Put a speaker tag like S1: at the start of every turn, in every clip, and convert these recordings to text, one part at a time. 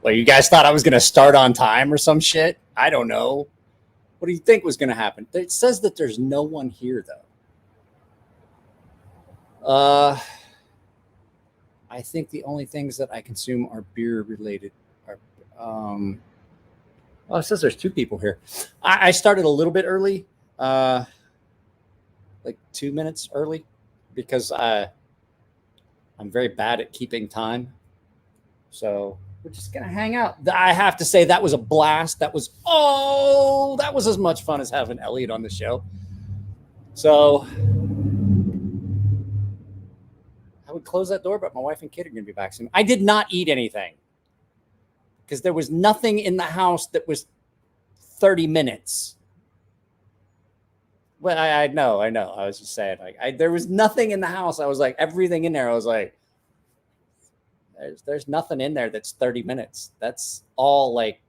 S1: Well, you guys thought I was going to start on time or some shit? I don't know. What do you think was going to happen? It says that there's no one here, though. I think the only things that I consume are beer related. Well, it says there's 2 people here. I started a little bit early, like 2 minutes early, because I'm very bad at keeping time. So we're just going to hang out. I have to say that was a blast. That was as much fun as having Elliot on the show. So I would close that door, but my wife and kid are going to be back soon. I did not eat anything because there was nothing in the house that was 30 minutes. Well, I know. I was just saying, like, there was nothing in the house. I was like, everything in there. I was like, there's nothing in there that's 30 minutes. That's all like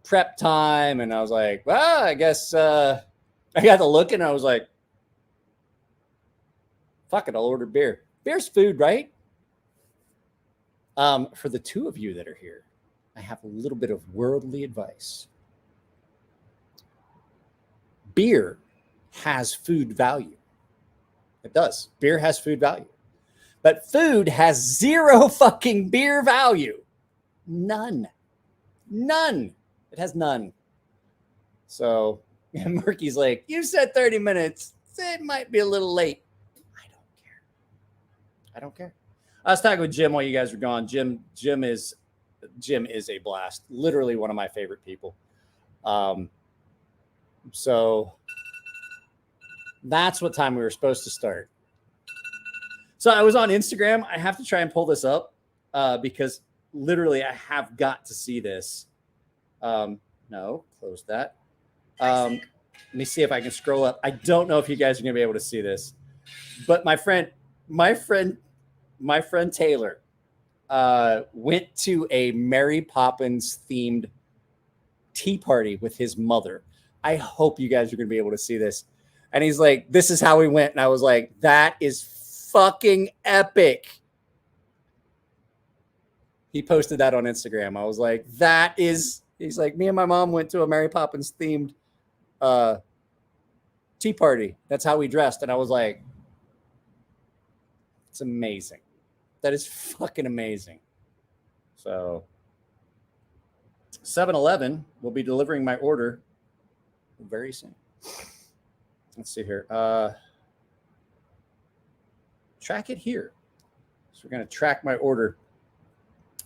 S1: prep time. And I was like, well, I guess I got to look and I was like, fuck it, I'll order beer. Beer's food, right? For the 2 of you that are here, I have a little bit of worldly advice. Beer has food value. It does. Beer has food value. But food has 0 fucking beer value. None. It has none. So Murky's like, you said 30 minutes. It might be a little late. I don't care. I was talking with Jim while you guys were gone. Jim is a blast. Literally one of my favorite people. So that's what time we were supposed to start. So I was on Instagram. I have to try and pull this up because literally I have got to see this. No, close that. Let me see if I can scroll up. I don't know if you guys are going to be able to see this, but my friend Taylor went to a Mary Poppins themed tea party with his mother. I hope you guys are going to be able to see this. And he's like, this is how we went. And I was like, that is fucking epic. He posted that on Instagram. I was like, he's like, me and my mom went to a Mary Poppins themed tea party. That's how we dressed. And I was like, it's amazing. That is fucking amazing. So 7-Eleven will be delivering my order very soon. Let's see here. Track it here. So we're going to track my order.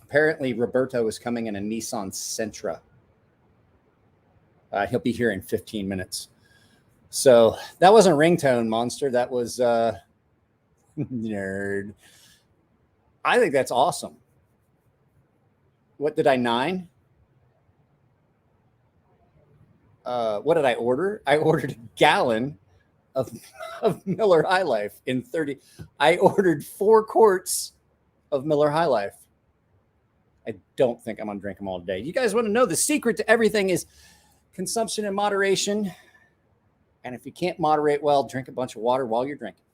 S1: Apparently, Roberto is coming in a Nissan Sentra. He'll be here in 15 minutes. So that wasn't ringtone, Monster. That was nerd. I think that's awesome. What did I 9? What did I order? I ordered a gallon of Miller High Life in 30. I ordered 4 quarts of Miller High Life. I don't think I'm going to drink them all day. You guys want to know the secret to everything is consumption in moderation. And if you can't moderate well, drink a bunch of water while you're drinking.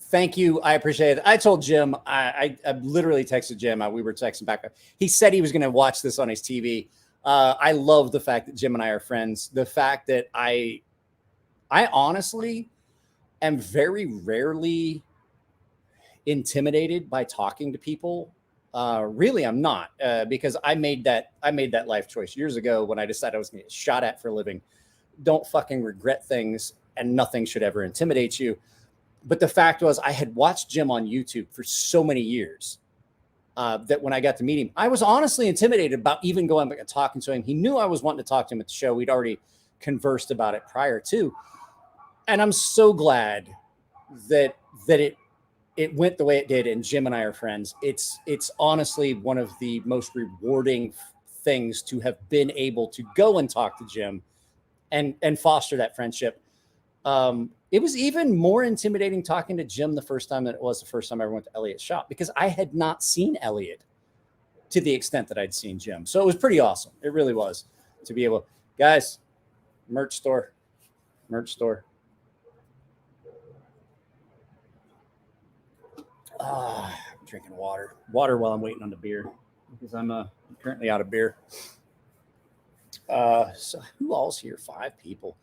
S1: Thank you. I appreciate it. I told Jim, I literally texted Jim. We were texting back. He said he was going to watch this on his TV. I love the fact that Jim and I are friends. The fact that I honestly am very rarely intimidated by talking to people. Really, I'm not because I made that life choice years ago when I decided I was going to get shot at for a living. Don't fucking regret things, and nothing should ever intimidate you. But the fact was, I had watched Jim on YouTube for so many years that when I got to meet him, I was honestly intimidated about even going back and talking to him. He knew I was wanting to talk to him at the show. We'd already conversed about it prior to. And I'm so glad that it went the way it did, and Jim and I are friends. It's honestly one of the most rewarding things to have been able to go and talk to Jim and foster that friendship. It was even more intimidating talking to Jim the first time than it was the first time I ever went to Elliot's shop, because I had not seen Elliot to the extent that I'd seen Jim. So it was pretty awesome. It really was to be able, guys, merch store. drinking water while I'm waiting on the beer because I'm currently out of beer. So who all's here? 5 people.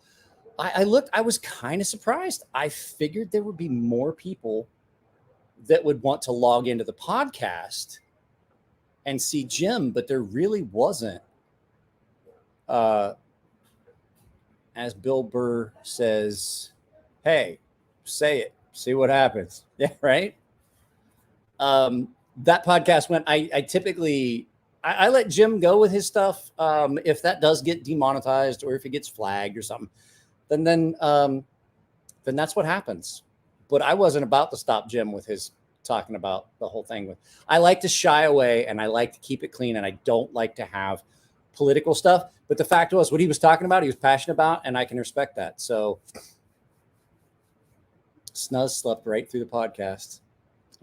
S1: I looked, I was kind of surprised. I figured there would be more people that would want to log into the podcast and see Jim, but there really wasn't. As Bill Burr says, hey, say it, see what happens. Yeah, right. That podcast went, I typically, I let Jim go with his stuff. If that does get demonetized or if it gets flagged or something, then that's what happens. But I wasn't about to stop Jim with his talking about the whole thing. With I like to shy away and I like to keep it clean and I don't like to have political stuff. But the fact was, what he was talking about, he was passionate about, and I can respect that. So Snuzz slept right through the podcast.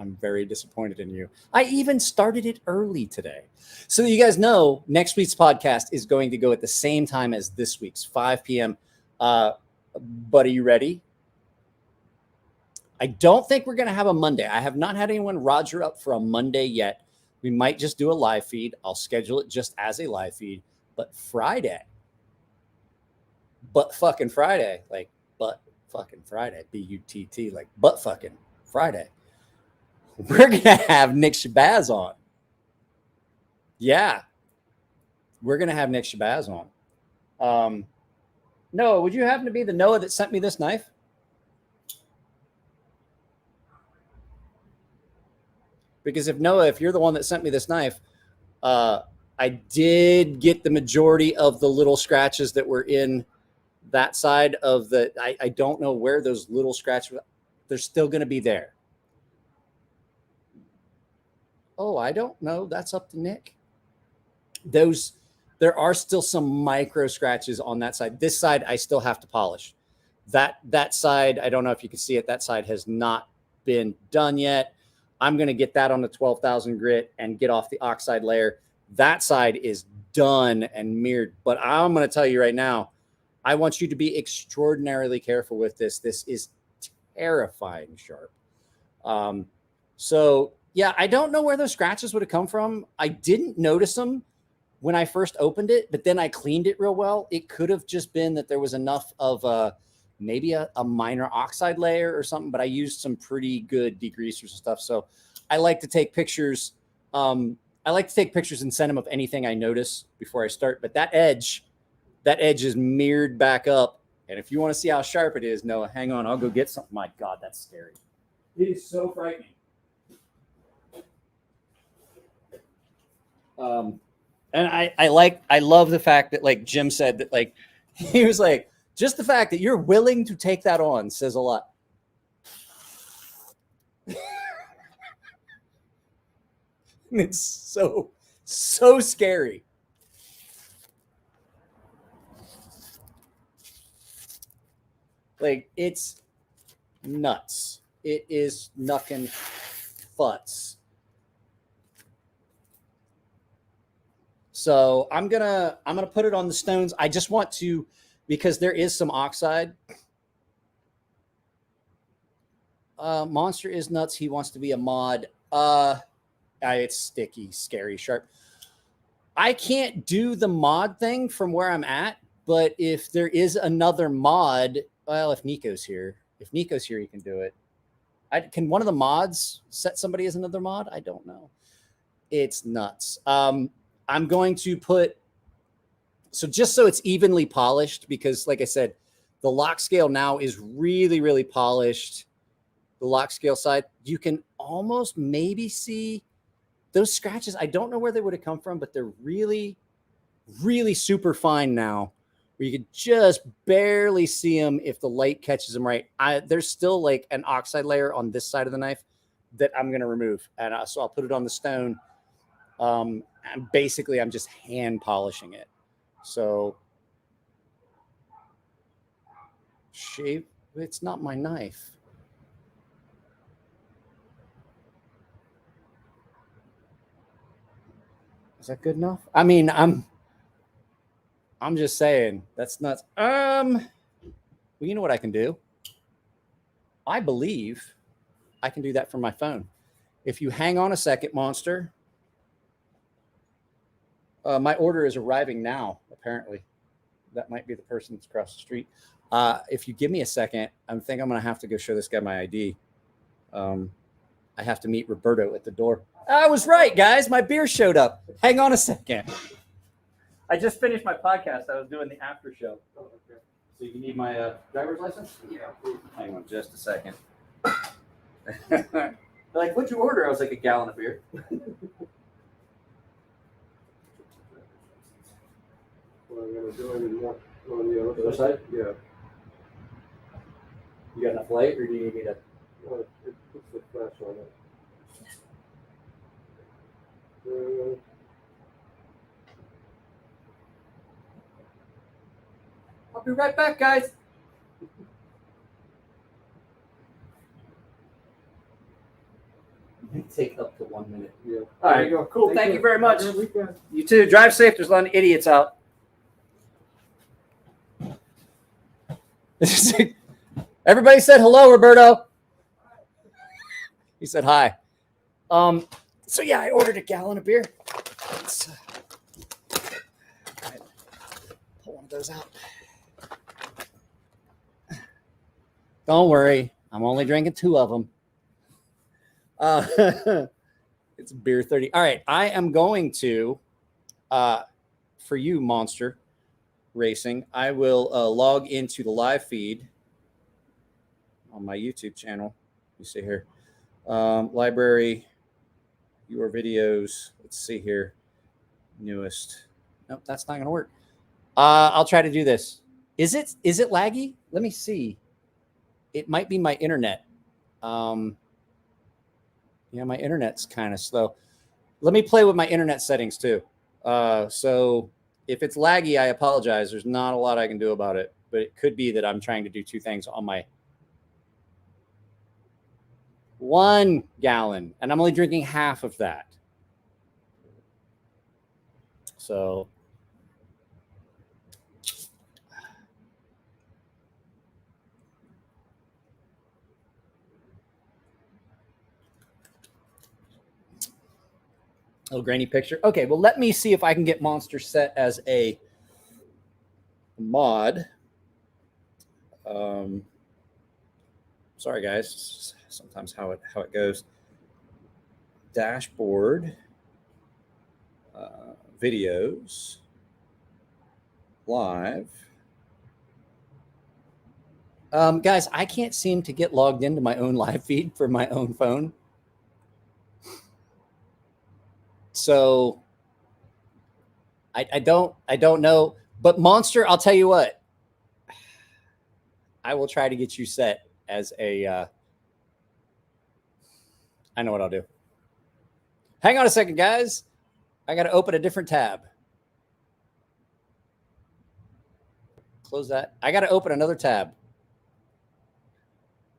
S1: I'm very disappointed in you. I even started it early today. So you guys know next week's podcast is going to go at the same time as this week's, 5 p.m. But are you ready? I don't think we're going to have a Monday. I have not had anyone Roger up for a Monday yet. We might just do a live feed. I'll schedule it just as a live feed. But Friday, butt fucking Friday, like butt fucking Friday, B-U-T-T, like butt fucking Friday. We're going to have Nick Shabazz on. Yeah. We're going to have Nick Shabazz on. Noah, would you happen to be the Noah that sent me this knife? Because if Noah, if you're the one that sent me this knife, I did get the majority of the little scratches that were in that side of the, I don't know where those little scratches, they're still going to be there. Oh, I don't know. That's up to Nick. There are still some micro scratches on that side. This side, I still have to polish. That side, I don't know if you can see it. That side has not been done yet. I'm going to get that on the 12,000 grit and get off the oxide layer. That side is done and mirrored. But I'm going to tell you right now, I want you to be extraordinarily careful with this. This is terrifying sharp. So, yeah, I don't know where those scratches would have come from. I didn't notice them when I first opened it, but then I cleaned it real well. It could have just been that there was enough of maybe a minor oxide layer or something, but I used some pretty good degreasers and stuff. So I like to take pictures. I like to take pictures and send them of anything I notice before I start. But that edge is mirrored back up. And if you want to see how sharp it is, Noah, hang on. I'll go get something. My God, that's scary. It is so frightening. And I love the fact that, like Jim said, that like he was like, just the fact that you're willing to take that on says a lot. It's so scary. Like, it's nuts. It is knuckin' futz. So I'm gonna put it on the stones. I just want to, because there is some oxide. Monster is nuts. He wants to be a mod. It's sticky, scary, sharp. I can't do the mod thing from where I'm at, but if there is another mod, well, if Nico's here, he can do it. Can one of the mods set somebody as another mod? I don't know. It's nuts. I'm going to put, so just so it's evenly polished, because like I said, the lock scale now is really, really polished. The lock scale side, you can almost maybe see those scratches. I don't know where they would have come from, but they're really, really super fine now, where you could just barely see them if the light catches them right. There's still like an oxide layer on this side of the knife that I'm going to remove. And so I'll put it on the stone. And basically, I'm just hand polishing it. So shave, it's not my knife. Is that good enough? I mean, I'm just saying, that's nuts. Well, you know what I can do? I believe I can do that from my phone. If you hang on a second, Monster, my order is arriving now, apparently. That might be the person that's across the street. If you give me a second, I think I'm going to have to go show this guy my ID. I have to meet Roberto at the door. I was right, guys. My beer showed up. Hang on a second. I just finished my podcast. I was doing the after show. Oh, okay. So you need my driver's license? Yeah. Hang on just a second. They're like, what'd you order? I was like, a gallon of beer.
S2: What I'm going to do it on the other
S1: side?
S2: Yeah.
S1: You got enough light, or do you need me to?
S2: Well, it puts the flash on it.
S1: I'll be right back, guys. Take up to 1 minute.
S2: Yeah.
S1: All right, go. Cool. Thank you very much.
S2: Have a good weekend.
S1: You too. Drive safe. There's a lot of idiots out. Everybody said hello, Roberto. He said hi. So yeah, I ordered a gallon of beer. Let's pull one of those out. Don't worry, I'm only drinking 2 of them. It's beer 30. All right, I am going to, for you, Monster Racing, I will log into the live feed on my YouTube channel. You see here, library, your videos. Let's see here, newest. Nope, that's not gonna work. I'll try to do this. Is it laggy? Let me see. It might be my internet. Yeah, my internet's kind of slow. Let me play with my internet settings too. So if it's laggy, I apologize. There's not a lot I can do about it, but it could be that I'm trying to do 2 things on my 1 gallon, and I'm only drinking half of that. So little grainy picture. Okay, well, let me see if I can get Monster set as a mod. Sorry, guys. Sometimes how it goes. Dashboard, videos, live. Guys, I can't seem to get logged into my own live feed for my own phone. So I don't know, but Monster, I'll tell you what, I will try to get you set as a, I know what I'll do. Hang on a second, guys. I got to open a different tab. Close that. I got to open another tab.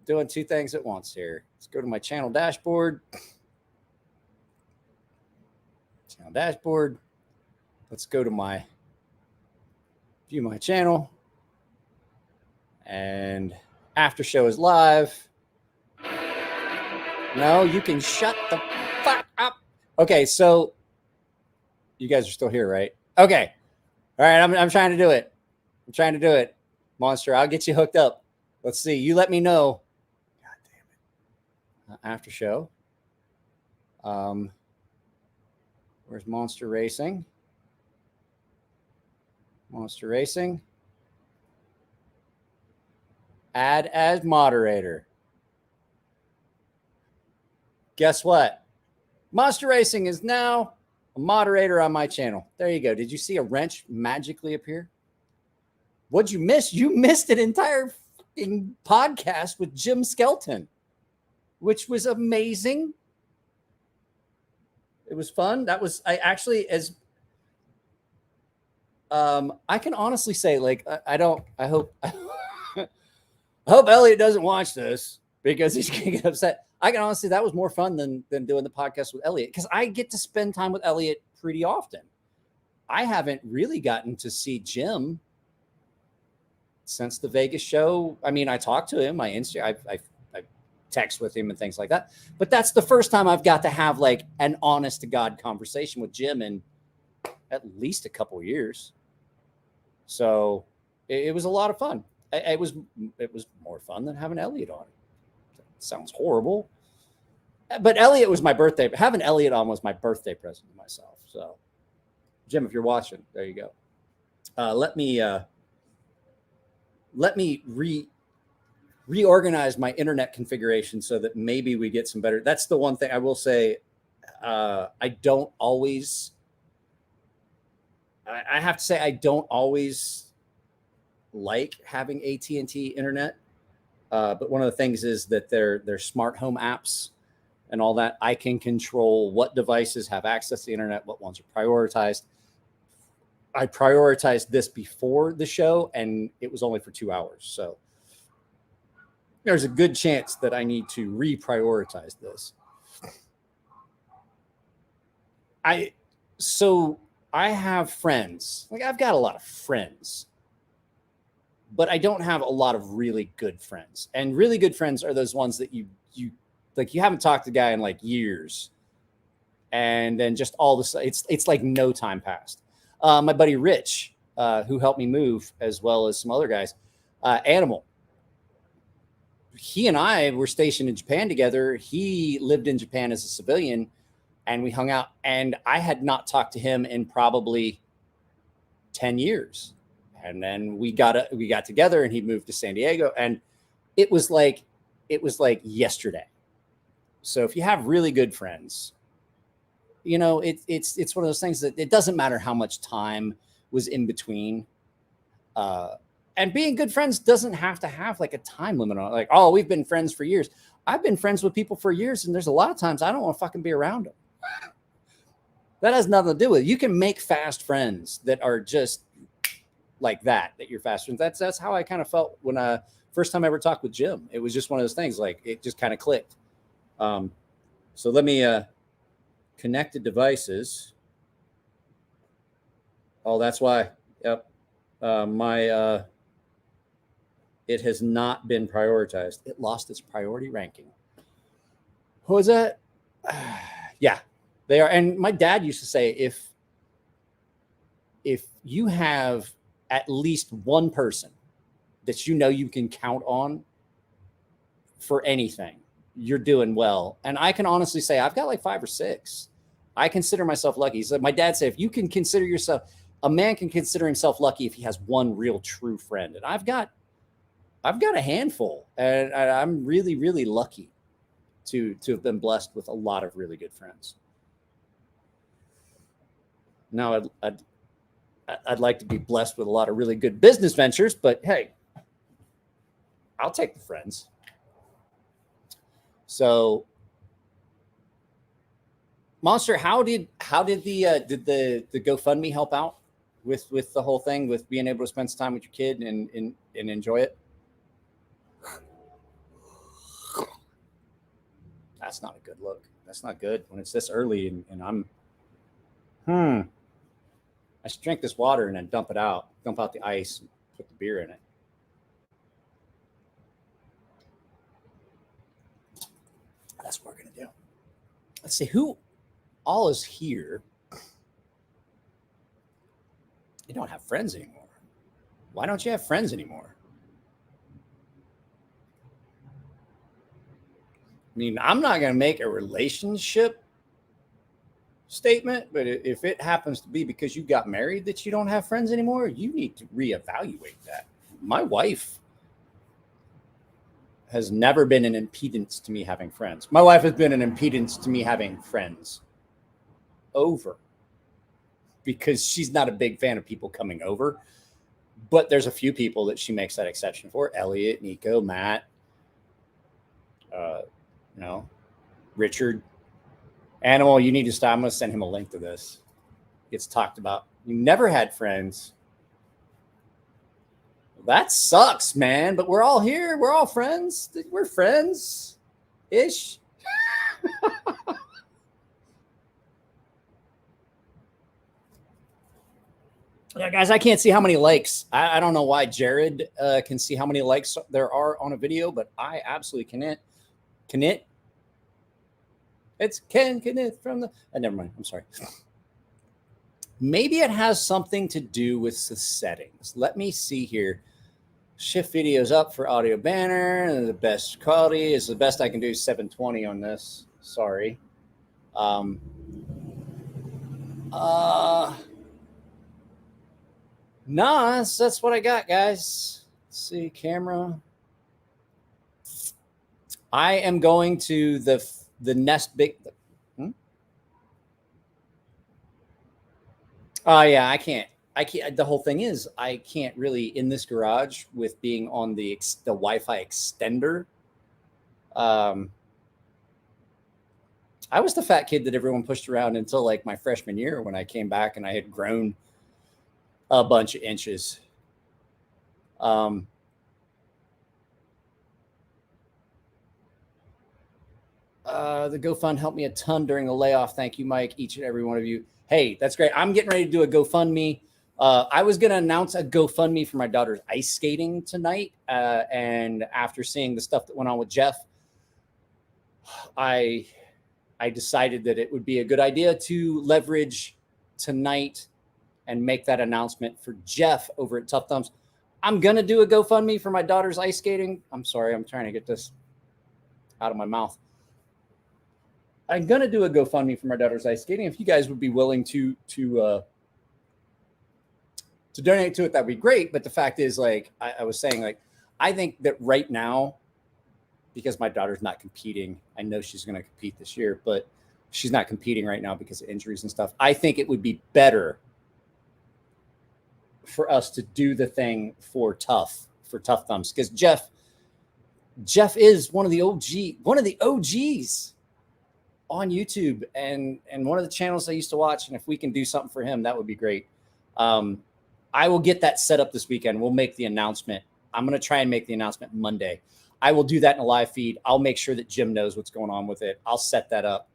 S1: Doing 2 things at once here. Let's go to my channel dashboard. Channel dashboard. Let's go to my view my channel. And after show is live. No, you can shut the fuck up. Okay, so you guys are still here, right? Okay. All right, I'm trying to do it. I'm trying to do it. Monster, I'll get you hooked up. Let's see. You let me know. God damn it. After show. Where's Monster Racing? Monster Racing. Add as moderator. Guess what? Monster Racing is now a moderator on my channel. There you go. Did you see a wrench magically appear? What'd you miss? You missed an entire fucking podcast with Jim Skelton, which was amazing. It was fun. That was, I actually, as I can honestly say, like, I hope I hope Elliot doesn't watch this because he's gonna get upset. I can honestly, that was more fun than doing the podcast with Elliot, because I get to spend time with Elliot pretty often. I haven't really gotten to see Jim since the Vegas show. I mean, I talked to him. I text with him and things like that. But that's the first time I've got to have like an honest to God conversation with Jim in at least a couple of years. So it was a lot of fun. It was more fun than having Elliot on. It sounds horrible, but Elliot was my birthday. Having Elliot on was my birthday present to myself. So Jim, if you're watching, there you go. Let me reorganize my internet configuration so that maybe we get some better. That's the one thing I will say. I don't always. I have to say I don't always like having AT&T internet, but one of the things is that their smart home apps and all that, I can control what devices have access to the internet, what ones are prioritized. I prioritized this before the show, and it was only for 2 hours. So there's a good chance that I need to reprioritize this. I have friends. Like, I've got a lot of friends, but I don't have a lot of really good friends. And really good friends are those ones that you like, you haven't talked to the guy in like years, and then just all this, it's like no time passed. My buddy Rich, who helped me move, as well as some other guys, Animal. He and I were stationed in Japan together. He lived in Japan as a civilian, and we hung out, and I had not talked to him in probably 10 years. And then we got together, and he moved to San Diego, and it was like yesterday. So if you have really good friends, you know, it's one of those things that it doesn't matter how much time was in between. And being good friends doesn't have to have like a time limit on it. Like, oh, we've been friends for years. I've been friends with people for years, and there's a lot of times I don't want to fucking be around them. That has nothing to do with it. You can make fast friends that are just like that you're fast friends. That's how I kind of felt when first time I ever talked with Jim. It was just one of those things, like it just kind of clicked. So let me connected devices. Oh, that's why. Yep. It has not been prioritized. It lost its priority ranking. Who is that? Yeah, they are. And my dad used to say, if you have at least one person that you know you can count on for anything, you're doing well. And I can honestly say I've got like 5 or 6. I consider myself lucky. So my dad said, if you can consider yourself, a man can consider himself lucky if he has one real true friend. And I've got a handful, and I'm really, really lucky to have been blessed with a lot of really good friends. Now, I'd like to be blessed with a lot of really good business ventures, but hey, I'll take the friends. So, Monster, how did the GoFundMe help out with the whole thing, with being able to spend some time with your kid and enjoy it? That's not a good look. That's not good when it's this early and I'm I should drink this water and then dump out the ice and put the beer in it. That's what we're gonna do. Let's see who all is here. You don't have friends anymore. Why don't you have friends anymore? I mean, I'm not going to make a relationship statement, but if it happens to be because you got married that you don't have friends anymore, you need to reevaluate that. My wife has never been an impedance to me having friends. My wife has been an impedance to me having friends over, because she's not a big fan of people coming over. But there's a few people that she makes that exception for. Elliot, Nico, Matt, Richard. Animal, you need to stop. I'm going to send him a link to this. It's talked about. You never had friends. That sucks, man. But we're all here. We're all friends. We're friends-ish. Yeah, guys, I can't see how many likes. I don't know why Jared can see how many likes there are on a video, but I absolutely Knit. It's Ken Knit from the. Never mind. I'm sorry. Maybe it has something to do with the settings. Let me see here. Shift videos up for audio banner. The best quality is the best I can do 720 on this. Sorry. Nah, that's what I got, guys. Let's see, camera. I am going to the Nest Big. Oh yeah, I can't. The whole thing is I can't really in this garage with being on the Wi-Fi extender. I was the fat kid that everyone pushed around until like my freshman year when I came back and I had grown a bunch of inches. The GoFund helped me a ton during the layoff. Thank you, Mike, each and every one of you. Hey, that's great. I'm getting ready to do a GoFundMe. I was going to announce a GoFundMe for my daughter's ice skating tonight. And after seeing the stuff that went on with Jeff, I decided that it would be a good idea to leverage tonight and make that announcement for Jeff over at Tough Thumbs. I'm going to do a GoFundMe for my daughter's ice skating. I'm sorry. I'm trying to get this out of my mouth. I'm going to do a GoFundMe for my daughter's ice skating. If you guys would be willing to donate to it, that'd be great. But the fact is, like I was saying, like, I think that right now, because my daughter's not competing, I know she's going to compete this year, but she's not competing right now because of injuries and stuff. I think it would be better for us to do the thing for Tough Thumbs, because Jeff is one of the OGs on YouTube and one of the channels I used to watch. And if we can do something for him, that would be great. I will get that set up this weekend. We'll make the announcement. I'm going to try and make the announcement Monday. I will do that in a live feed. I'll make sure that Jim knows what's going on with it. I'll set that up.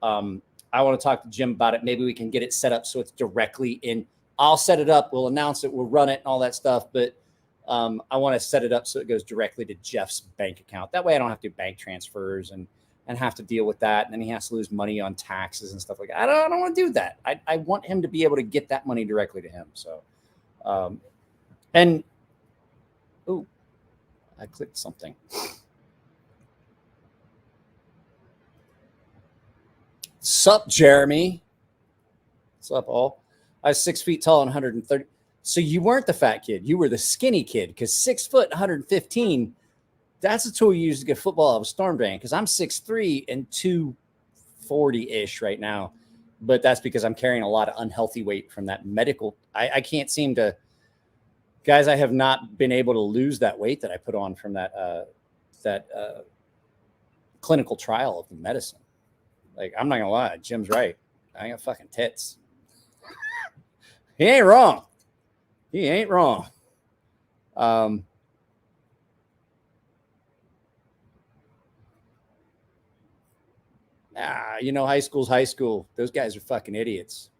S1: I want to talk to Jim about it. Maybe we can get it set up so it's directly in. I'll set it up. We'll announce it. We'll run it and all that stuff. But I want to set it up so it goes directly to Jeff's bank account. That way I don't have to do bank transfers and have to deal with that. And then he has to lose money on taxes and stuff like that. I don't want to do that. I want him to be able to get that money directly to him. So, I clicked something. Sup, Jeremy? What's up, all? I was 6 feet tall and 130. So you weren't the fat kid. You were the skinny kid, because 6 foot, 115, that's a tool you use to get football out of a storm drain, because I'm 6'3" and 240-ish right now. But that's because I'm carrying a lot of unhealthy weight from that medical. I can't seem to, guys, I have not been able to lose that weight that I put on from that clinical trial of the medicine. Like, I'm not gonna lie, Jim's right. I got fucking tits. He ain't wrong. He ain't wrong. High school's high school. Those guys are fucking idiots.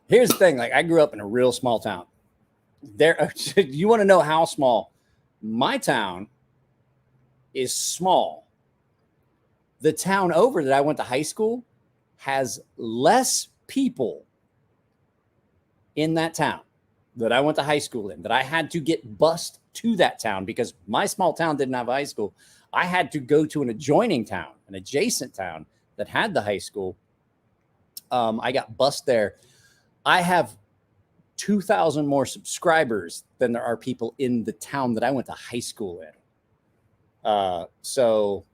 S1: Here's the thing. Like, I grew up in a real small town. You want to know how small? My town is small. The town over that I went to high school has less people in that town that I went to high school in, that I had to get bused to that town, because my small town didn't have a high school. I had to go to an adjoining town, an adjacent town that had the high school. I got bused there. I have 2,000 more subscribers than there are people in the town that I went to high school in. So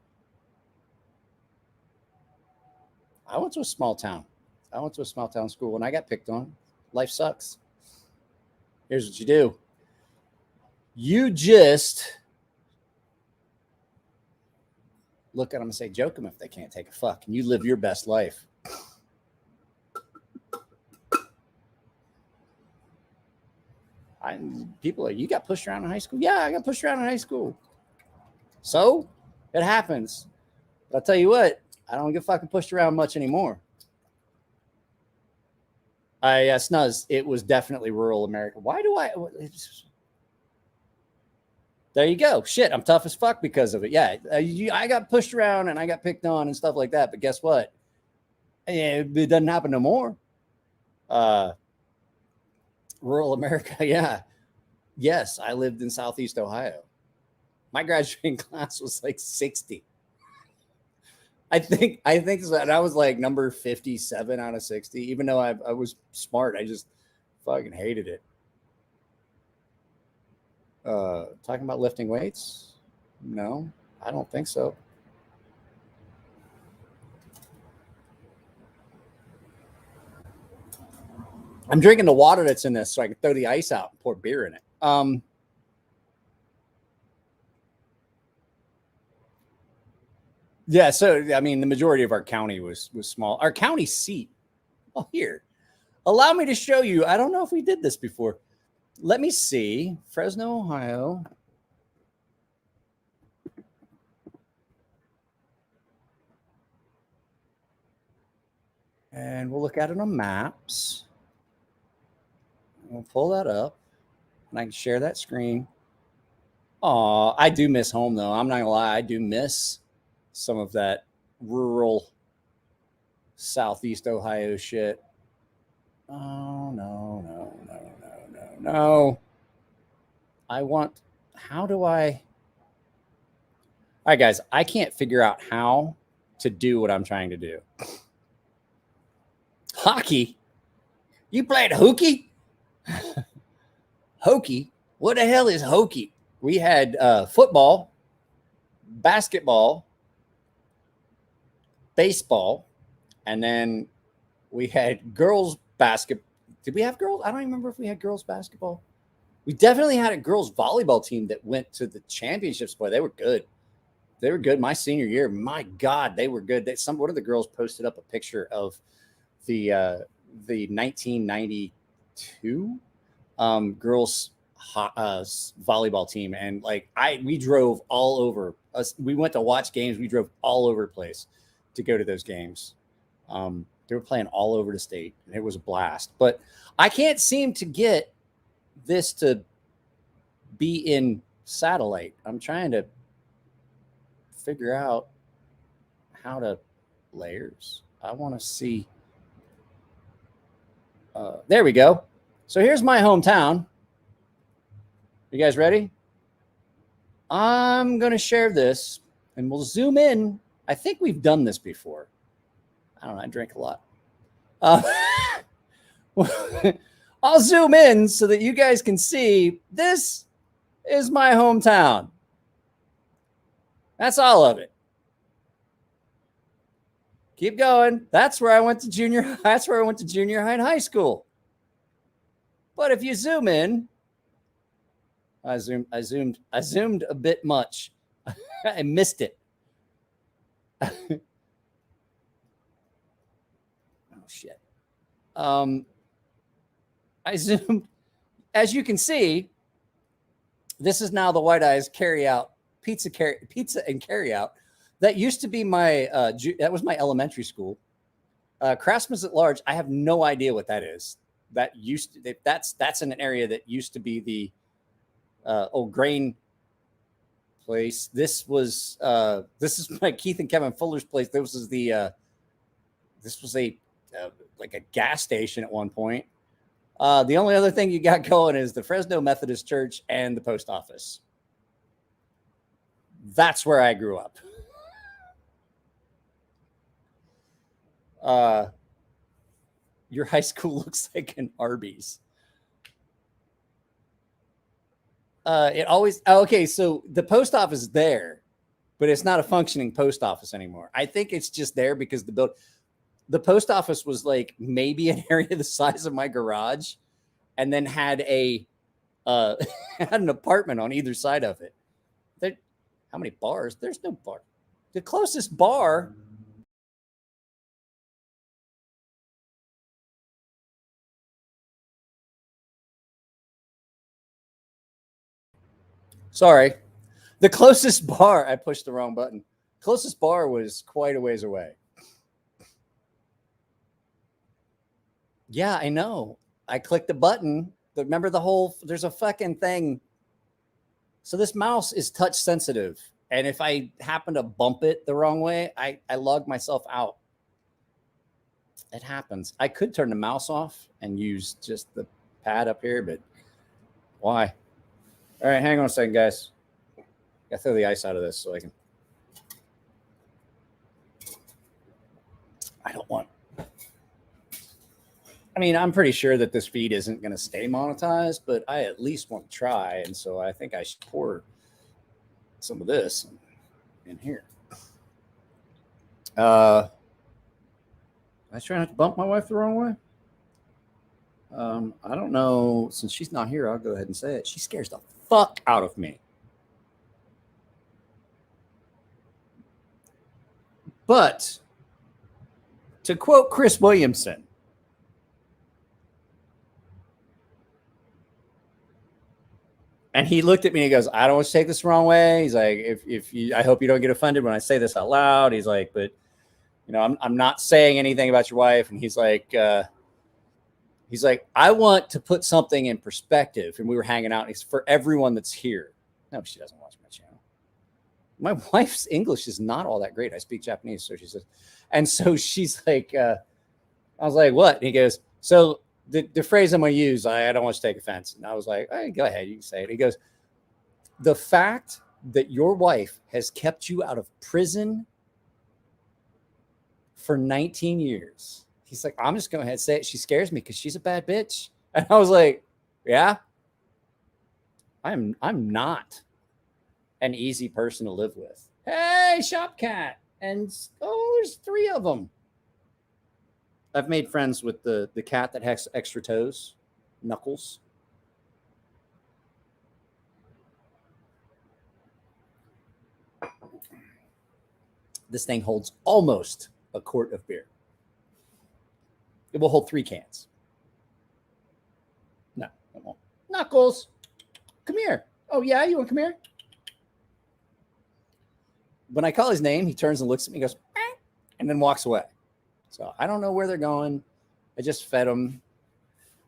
S1: I went to a small town. I went to a small town school and I got picked on. Life sucks. Here's what you do. You just look at them and say, joke them if they can't take a fuck, and you live your best life. People are, you got pushed around in high school? Yeah, I got pushed around in high school. So it happens. But I'll tell you what, I don't get fucking pushed around much anymore. Snuzz, it was definitely rural America. Why do I? There you go. Shit, I'm tough as fuck because of it. Yeah, I got pushed around and I got picked on and stuff like that. But guess what? It doesn't happen no more. Rural America, yeah. Yes, I lived in Southeast Ohio. My graduating class was like 60. I think so. And I was like number 57 out of 60, even though I was smart. I just fucking hated it. Talking about lifting weights? No, I don't think so. I'm drinking the water that's in this so I can throw the ice out and pour beer in it. Yeah, so I mean, the majority of our county was small. Our county seat. Oh, here. Allow me to show you. I don't know if we did this before. Let me see. Fresno, Ohio. And we'll look at it on maps. We'll pull that up. And I can share that screen. Oh, I do miss home, though. I'm not going to lie. I do miss some of that rural Southeast Ohio shit. Oh, no. I want, how do I? All right, guys, I can't figure out how to do what I'm trying to do. Hockey? You played hokey? Hokey? What the hell is hokey? We had football, basketball, baseball, and then we had girls basketball. Did we have girls? I don't even remember if we had girls basketball. We definitely had a girls volleyball team that went to the championships. Boy, they were good. They were good. My senior year, my God, they were good. One of the girls posted up a picture of the 1992 girls volleyball team, and like we drove all over. We went to watch games. We drove all over the place to go to those games. They were playing all over the state, and it was a blast. But I can't seem to get this to be in satellite. I'm trying to figure out how to layers. I want to see. There we go. So here's my hometown. You guys ready? I'm going to share this and we'll zoom in. I think we've done this before. I don't know. I drink a lot. I'll zoom in so that you guys can see this is my hometown. That's all of it. Keep going. That's where I went to junior high. That's where I went to junior high and high school. But if you zoom in, I zoomed a bit much. I missed it. Oh shit. I zoomed. As you can see, this is now the White Eyes pizza and carry out. That used to be my that was my elementary school. Craftsman's at Large. I have no idea what that is. That used to, that's in an area that used to be the old grain place. This is my Keith and Kevin Fuller's place. This was a like a gas station at one point. The only other thing you got going is the Fresno Methodist Church and the post office. That's where I grew up. Your high school looks like an Arby's. It always okay. So the post office is there, but it's not a functioning post office anymore. I think it's just there because the post office was like maybe an area the size of my garage, and then had had an apartment on either side of it. How many bars? There's no bar. The closest bar. Sorry. The closest bar, I pushed the wrong button. Closest bar was quite a ways away. Yeah, I know. I clicked the button. Remember there's a fucking thing. So this mouse is touch sensitive. And if I happen to bump it the wrong way, I log myself out. It happens. I could turn the mouse off and use just the pad up here, but why? All right, hang on a second, guys. I throw the ice out of this so I can. I don't want. I mean, I'm pretty sure that this feed isn't going to stay monetized, but I at least want to try. And so I think I should pour some of this in here. I try not to bump my wife the wrong way. I don't know. Since she's not here, I'll go ahead and say it. She scares the fuck out of me. But to quote Chris Williamson, and he looked at me and he goes, I don't want to take this the wrong way. He's like, if you, I hope you don't get offended when I say this out loud. He's like, but you know, I'm not saying anything about your wife. And he's like, I want to put something in perspective. And we were hanging out. And he's for everyone that's here. No, she doesn't watch my channel. My wife's English is not all that great. I speak Japanese. So she says, and so she's like, I was like, what? And he goes, so the phrase I'm going to use, I don't want to take offense. And I was like, hey, go ahead. You can say it. He goes, the fact that your wife has kept you out of prison for 19 years. He's like, I'm just going to go ahead and say it. She scares me because she's a bad bitch. And I was like, yeah, I'm not an easy person to live with. Hey, shop cat. And there's 3 of them. I've made friends with the cat that has extra toes, Knuckles. This thing holds almost a quart of beer. It will hold 3 cans. No, it won't. Knuckles, come here. Oh, yeah, you want to come here? When I call his name, he turns and looks at me and goes, and then walks away. So I don't know where they're going. I just fed them.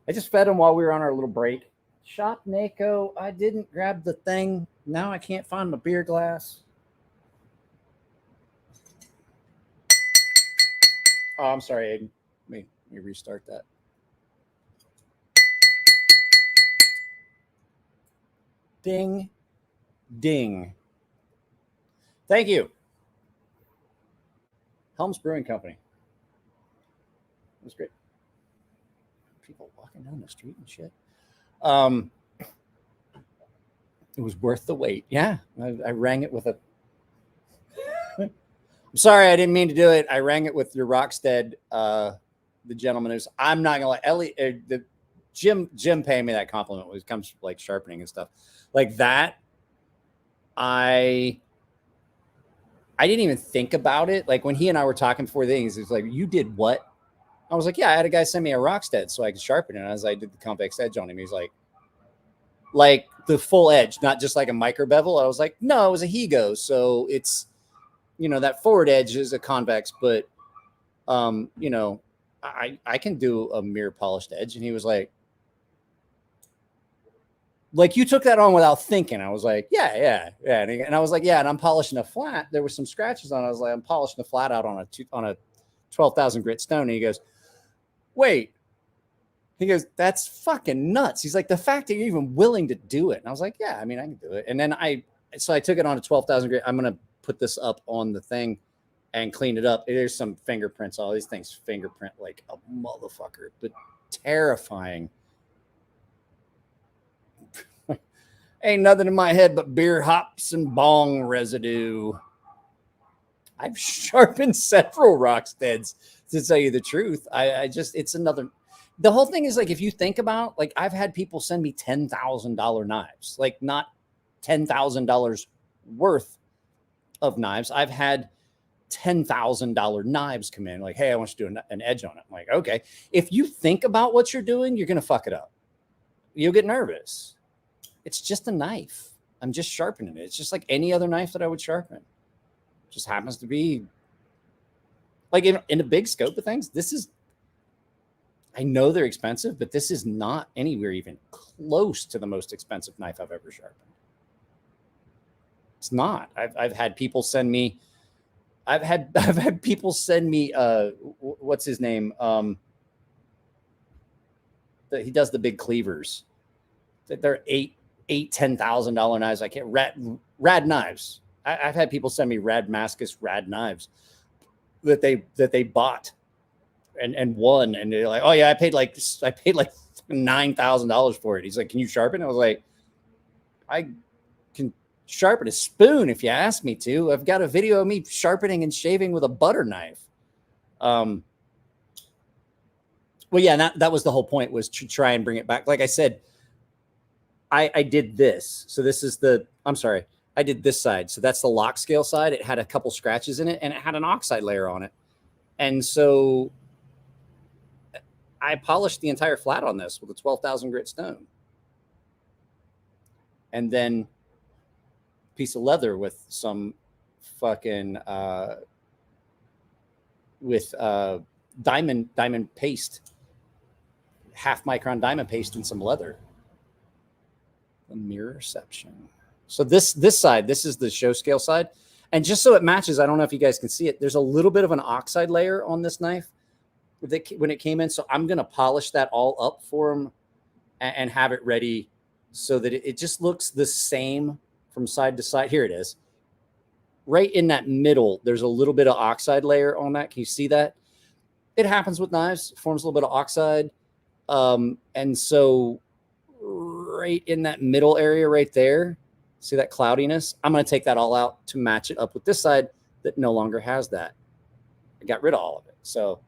S1: While we were on our little break. Shop Nako, I didn't grab the thing. Now I can't find my beer glass. Oh, I'm sorry, Aiden. Let me restart that. Ding, ding. Thank you. Helms Brewing Company. It was great. People walking down the street and shit. It was worth the wait. Yeah, I rang it with a. I'm sorry, I didn't mean to do it. I rang it with your Rockstead, the gentleman who's. I'm not gonna let Ellie. Jim paying me that compliment when it comes to like sharpening and stuff like that. I didn't even think about it. Like when he and I were talking before things, it's like, you did what? I was like, yeah, I had a guy send me a Rockstead so I could sharpen it. And as I did the convex edge on him, he's like the full edge, not just like a micro bevel. I was like, no, it was a Higo. So it's, you know, that forward edge is a convex, but, you know, I can do a mirror polished edge. And he was like, you took that on without thinking. I was like, yeah. And I was like, yeah. And I'm polishing a flat. There were some scratches on it. I was like, I'm polishing the flat out on a 12,000 grit stone. And he goes, wait. He goes, that's fucking nuts. He's like, the fact that you're even willing to do it. And I was like, yeah, I mean, I can do it. And then I took it on a 12,000 grit. I'm going to put this up on the thing and clean it up. There's some fingerprints. All these things fingerprint like a motherfucker, but terrifying. Ain't nothing in my head but beer hops and bong residue. I've sharpened several Rocksteads, to tell you the truth. I just, it's another. The whole thing is like, if you think about, like, I've had people send me $10,000 knives, like not $10,000 worth of knives. I've had $10,000 knives come in, like, hey, I want you to do an edge on it. I'm like, okay. If you think about what you're doing, you're going to fuck it up. You'll get nervous. It's just a knife. I'm just sharpening it. It's just like any other knife that I would sharpen. It just happens to be like in a big scope of things. This is I know they're expensive, but this is not anywhere even close to the most expensive knife I've ever sharpened. It's not. I've had people send me. I've had people send me. What's his name? He does the big cleavers. They're $10,000 knives. I can't rad knives. I've had people send me rad Damascus rad knives that they bought and won, and they're like, oh yeah, I paid like $9,000 for it. He's like, can you sharpen? I was like, I can sharpen a spoon if you ask me to. I've got a video of me sharpening and shaving with a butter knife. Well, yeah, that was the whole point, was to try and bring it back. Like I said, I did this. So this is I did this side. So that's the lock scale side. It had a couple scratches in it, and it had an oxide layer on it. And so I polished the entire flat on this with a 12,000 grit stone. And then a piece of leather with some fucking, diamond paste, 1/2 micron diamond paste and some leather. The mirror section. So this side, this is the show scale side. And just so it matches, I don't know if you guys can see it, there's a little bit of an oxide layer on this knife when it came in. So I'm going to polish that all up for him and have it ready so that it just looks the same from side to side. Here it is. Right in that middle, there's a little bit of oxide layer on that. Can you see that? It happens with knives. It forms a little bit of oxide. And so right in that middle area right there, see that cloudiness? I'm going to take that all out to match it up with this side that no longer has that. I got rid of all of it. So,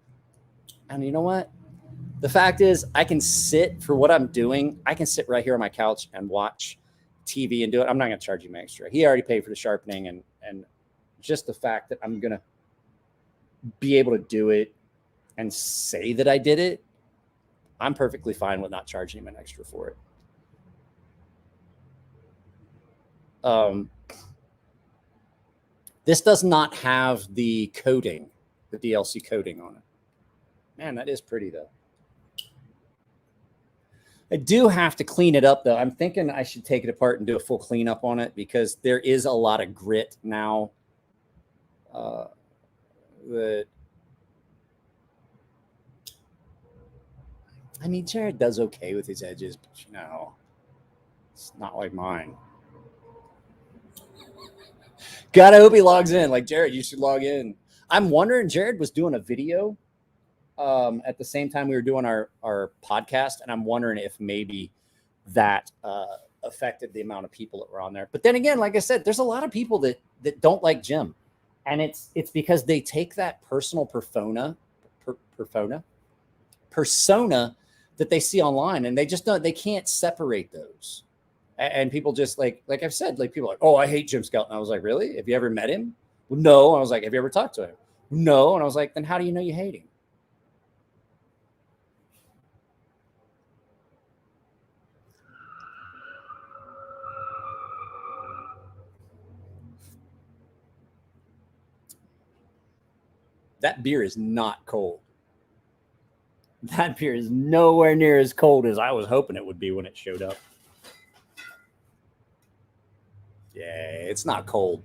S1: and you know what? The fact is, I can sit for what I'm doing. I can sit right here on my couch and watch TV and do it. I'm not going to charge him extra. He already paid for the sharpening, and just the fact that I'm going to be able to do it and say that I did it, I'm perfectly fine with not charging him an extra for it. This does not have the coating, the DLC coating on it. Man, that is pretty though. I do have to clean it up though. I'm thinking I should take it apart and do a full cleanup on it, because there is a lot of grit now. That I mean, Jared does okay with his edges, but you know, it's not like mine. Gotta hope he logs in. Like, Jared, you should log in. I'm wondering, Jared was doing a video at the same time we were doing our podcast, and I'm wondering if maybe that affected the amount of people that were on there. But then again, like I said, there's a lot of people that don't like Jim, and it's because they take that personal persona that they see online, and they just don't, they can't separate those. And people just like I've said, like people are like, oh, I hate Jim Skelton. I was like, really? Have you ever met him? Well, no. And I was like, have you ever talked to him? No. And I was like, then how do you know you hate him? That beer is not cold. That beer is nowhere near as cold as I was hoping it would be when it showed up. Yeah, it's not cold.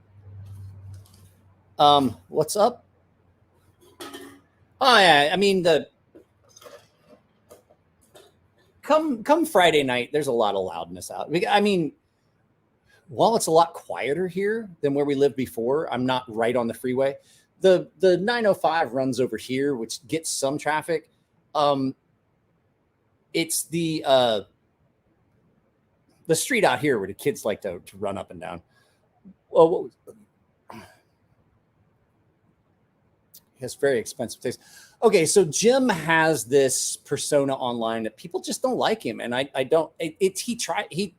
S1: What's up? Oh yeah, I mean come Friday night, there's a lot of loudness out. I mean, while it's a lot quieter here than where we lived before, I'm not right on the freeway. The 905 runs over here, which gets some traffic. It's the street out here where the kids like to run up and down. Well, he has very expensive taste. Okay, so Jim has this persona online that people just don't like him, and I don't. He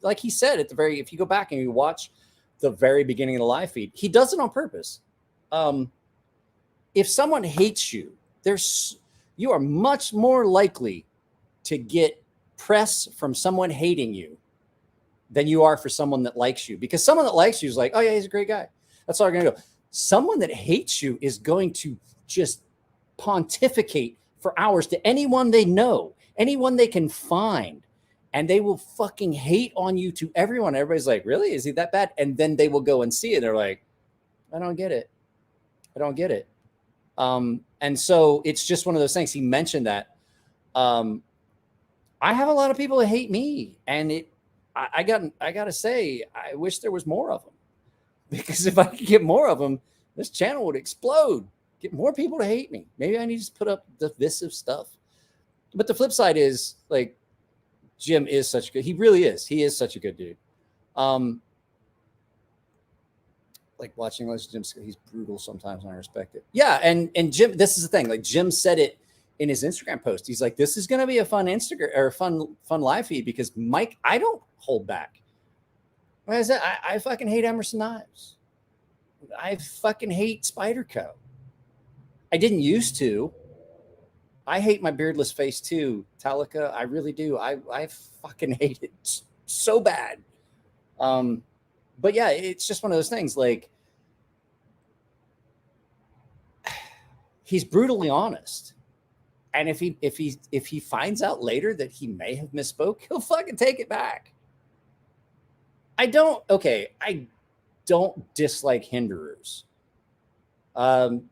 S1: like he said at the very, if you go back and you watch the very beginning of the live feed, he does it on purpose. If someone hates you, you are much more likely to get press from someone hating you than you are for someone that likes you, because someone that likes you is like, oh yeah, he's a great guy. That's all they're going to go. Someone that hates you is going to just pontificate for hours to anyone they know, anyone they can find. And they will fucking hate on you to everyone. Everybody's like, really? Is he that bad? And then they will go and see it. They're like, I don't get it. I don't get it. And so it's just one of those things. He mentioned that. I have a lot of people that hate me, and I got to say, I wish there was more of them, because if I could get more of them, this channel would explode. Get more people to hate me. Maybe I need to put up divisive stuff. But the flip side is, like, Jim is such a good, he really is. He is such a good dude. Like watching Jim, he's brutal sometimes, and I respect it. Yeah, and Jim, this is the thing. Like, Jim said it in his Instagram post. He's like, this is going to be a fun Instagram or fun live feed, because Mike, I don't hold back. Like I said, I fucking hate Emerson Knives. I fucking hate Spyderco. I didn't used to. I hate my beardless face too, Talica. I really do. I fucking hate it so bad. But yeah, it's just one of those things. Like, he's brutally honest. And if he finds out later that he may have misspoke, he'll fucking take it back. I don't dislike hinderers.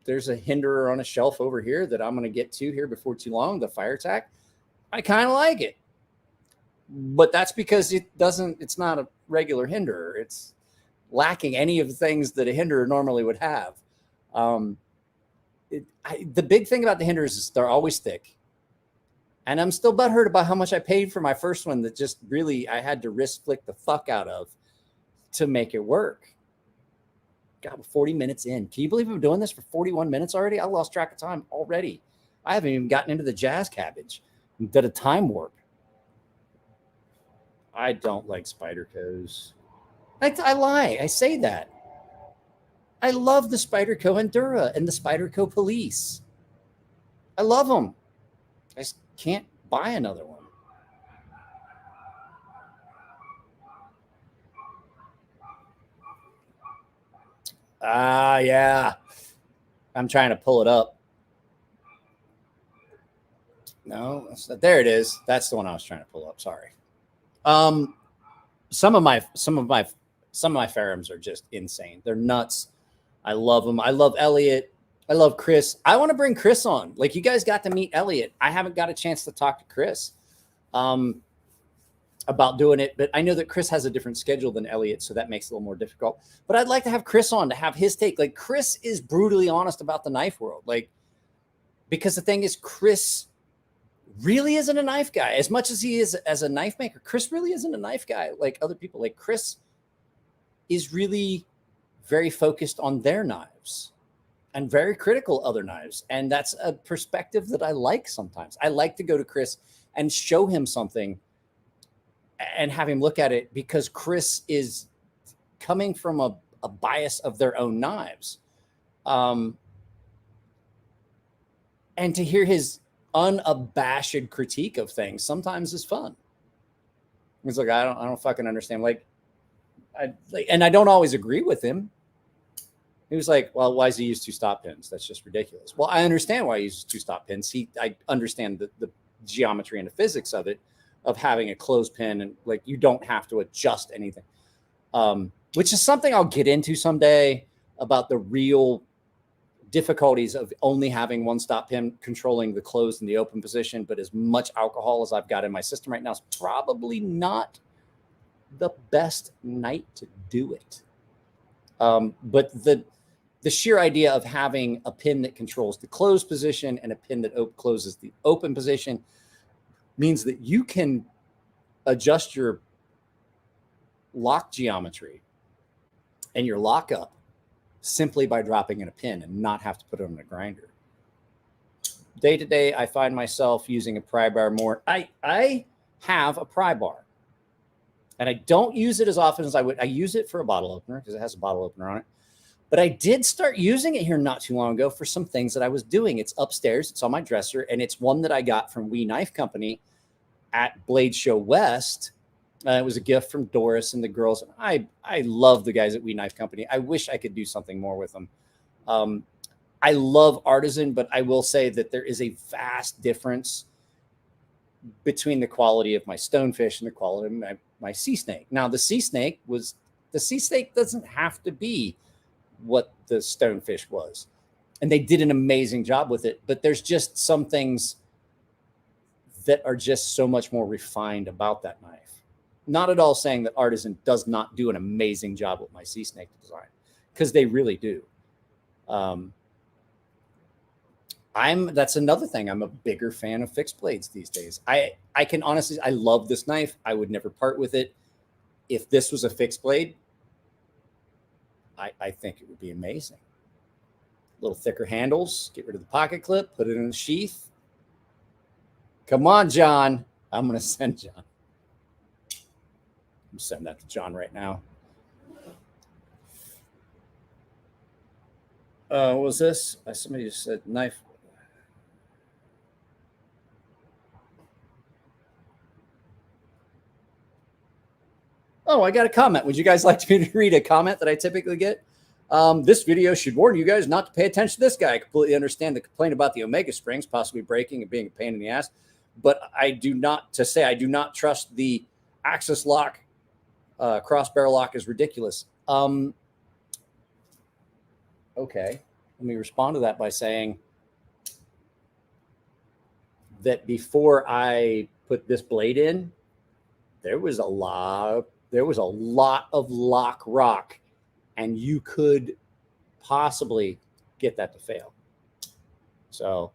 S1: There's a hinderer on a shelf over here that I'm going to get to here before too long, the fire attack. I kind of like it. But that's because it's not a regular hinderer. It's lacking any of the things that a hinderer normally would have. The big thing about the hinderers is they're always thick. And I'm still butthurt about how much I paid for my first one that just really I had to wrist flick the fuck out of to make it work. God, 40 minutes in. Can you believe I'm doing this for 41 minutes already? I lost track of time already. I haven't even gotten into the jazz cabbage. Did a time warp. I don't like Spydercos. I lie. I say that. I love the Spyderco Endura and the Spyderco Police. I love them. I just can't buy another one. Yeah. I'm trying to pull it up. No, there it is. That's the one I was trying to pull up. Sorry. Some of my Ferrums are just insane. They're nuts. I love them. I love Elliot. I love Chris. I want to bring Chris on. Like, you guys got to meet Elliot. I haven't got a chance to talk to Chris about doing it, but I know that Chris has a different schedule than Elliot, so that makes it a little more difficult. But I'd like to have Chris on to have his take. Like, Chris is brutally honest about the knife world. Like, because the thing is, Chris really isn't a knife guy. As much as he is as a knife maker, Chris really isn't a knife guy like other people. Like, Chris is really very focused on their knives and very critical of other knives. And that's a perspective that I like sometimes. I like to go to Chris and show him something and have him look at it, because Chris is coming from a bias of their own knives. And to hear his unabashed critique of things sometimes is fun. He's like, I don't fucking understand. And I don't always agree with him. He was like, well, why does he use 2 stop pins? That's just ridiculous. Well, I understand why he uses 2 stop pins. I understand the geometry and the physics of it, of having a closed pin, and like, you don't have to adjust anything, which is something I'll get into someday, about the real difficulties of only having 1 stop pin controlling the closed and the open position. But as much alcohol as I've got in my system right now is probably not the best night to do it. But the sheer idea of having a pin that controls the closed position and a pin that closes the open position means that you can adjust your lock geometry and your lockup simply by dropping in a pin and not have to put it on a grinder. Day to day, I find myself using a pry bar more. I have a pry bar, and I don't use it as often as I would. I use it for a bottle opener because it has a bottle opener on it. But I did start using it here not too long ago for some things that I was doing. It's upstairs. It's on my dresser, and it's one that I got from We Knife Company at Blade Show West. It was a gift from Doris and the girls. And I love the guys at We Knife Company. I wish I could do something more with them. I love artisan, but I will say that there is a vast difference between the quality of my stonefish and the quality of my sea snake. Now, the sea snake doesn't have to be what the stonefish was. And they did an amazing job with it. But there's just some things that are just so much more refined about that knife. Not at all saying that artisan does not do an amazing job with my sea snake design, because they really do. That's another thing. I'm a bigger fan of fixed blades these days. I can honestly, I love this knife. I would never part with it. If this was a fixed blade, I think it would be amazing. A little thicker handles, get rid of the pocket clip, put it in the sheath. Come on, John. I'm going to send John. I'm sending that to John right now. What was this? Somebody just said knife. Oh, I got a comment. Would you guys like me to read a comment that I typically get? This video should warn you guys not to pay attention to this guy. I completely understand the complaint about the Omega springs possibly breaking and being a pain in the ass, but I do not trust the axis lock. Cross barrel lock is ridiculous. Okay. Let me respond to that by saying that before I put this blade in, there was a lot of lock rock, and you could possibly get that to fail. So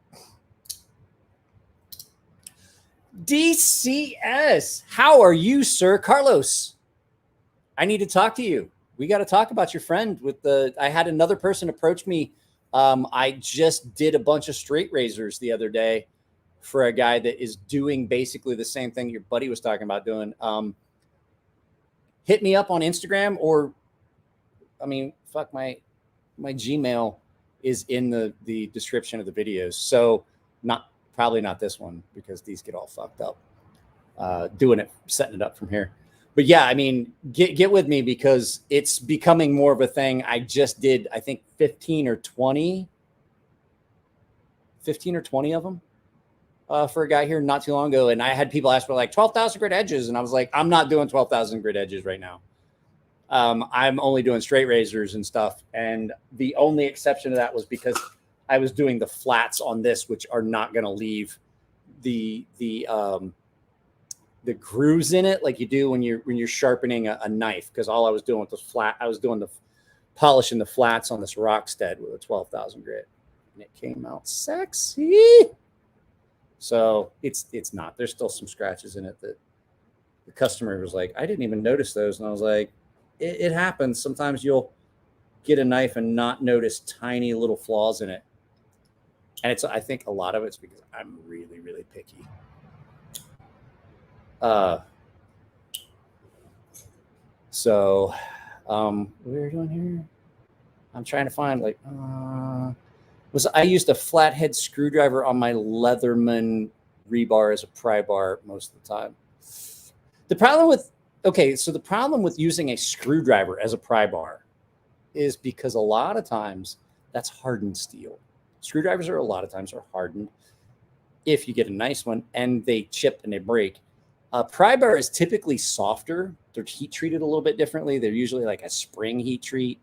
S1: DCS, how are you, sir? Carlos, I need to talk to you. We got to talk about your friend I had another person approach me. I just did a bunch of straight razors the other day for a guy that is doing basically the same thing your buddy was talking about doing. Hit me up on Instagram, or, I mean, fuck, my Gmail is in the description of the videos. So probably not this one, because these get all fucked up. Setting it up from here. But yeah, I mean, get with me, because it's becoming more of a thing. I just did, I think 15 or 20 of them for a guy here not too long ago. And I had people ask for like 12,000 grit edges. And I was like, I'm not doing 12,000 grit edges right now. I'm only doing straight razors and stuff. And the only exception to that was because I was doing the flats on this, which are not going to leave the grooves in it like you do when you're sharpening a knife. Because all I was doing was polishing the flats on this Rockstead with a 12,000 grit, and it came out sexy. So it's not. There's still some scratches in it that the customer was like, I didn't even notice those, and I was like, it happens. Sometimes you'll get a knife and not notice tiny little flaws in it, and I think a lot of it's because I'm really, really picky. So what are we doing here? I'm trying to find I used a flathead screwdriver on my Leatherman rebar as a pry bar most of the time. The problem with using a screwdriver as a pry bar is because a lot of times that's hardened steel. Screwdrivers a lot of times are hardened if you get a nice one, and they chip and they break. Pry bar is typically softer. They're heat treated a little bit differently. They're usually like a spring heat treat,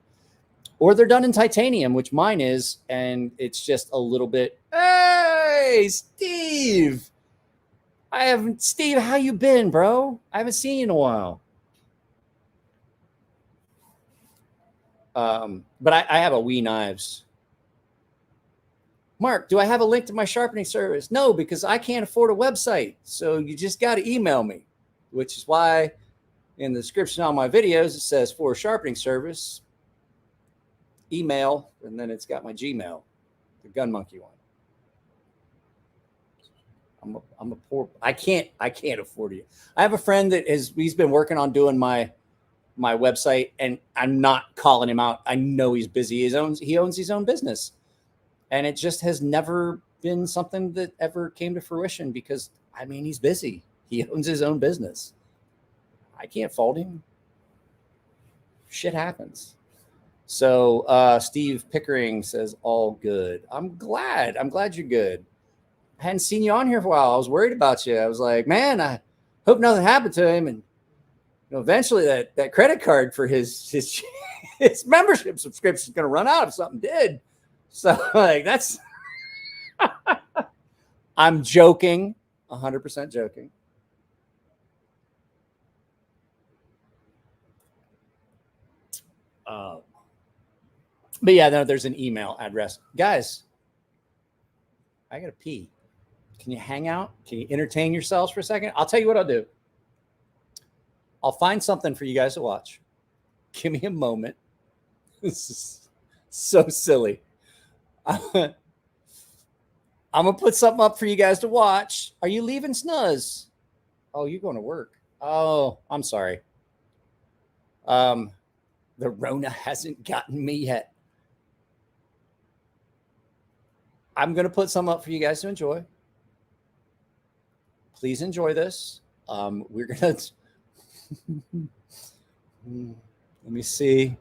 S1: or they're done in titanium, which mine is. And it's just a little bit, hey, Steve, Steve, how you been, bro? I haven't seen you in a while. But I have a Wee Knives. Mark, do I have a link to my sharpening service? No, because I can't afford a website. So you just got to email me, which is why in the description on my videos, it says for a sharpening service, email, and then it's got my Gmail, the Gun Monkey one. I'm a poor, I can't afford it. I have a friend he's been working on doing my website, and I'm not calling him out. I know he's busy. He owns his own business. And it just has never been something that ever came to fruition because, I mean, he's busy. He owns his own business. I can't fault him. Shit happens. So Steve Pickering says all good. I'm glad you're good. I hadn't seen you on here for a while. I was worried about you. I was like, man, I hope nothing happened to him. And eventually that credit card for his his membership subscription is going to run out if something did. So like that's I'm joking, 100% joking. But yeah, no, there's an email address. Guys, I got to pee. Can you hang out? Can you entertain yourselves for a second? I'll tell you what I'll do. I'll find something for you guys to watch. Give me a moment. This is so silly. I'm going to put something up for you guys to watch. Are you leaving Snuzz? Oh, you're going to work. Oh, I'm sorry. The Rona hasn't gotten me yet. I'm going to put some up for you guys to enjoy. Please enjoy this. We're going to... Let me see.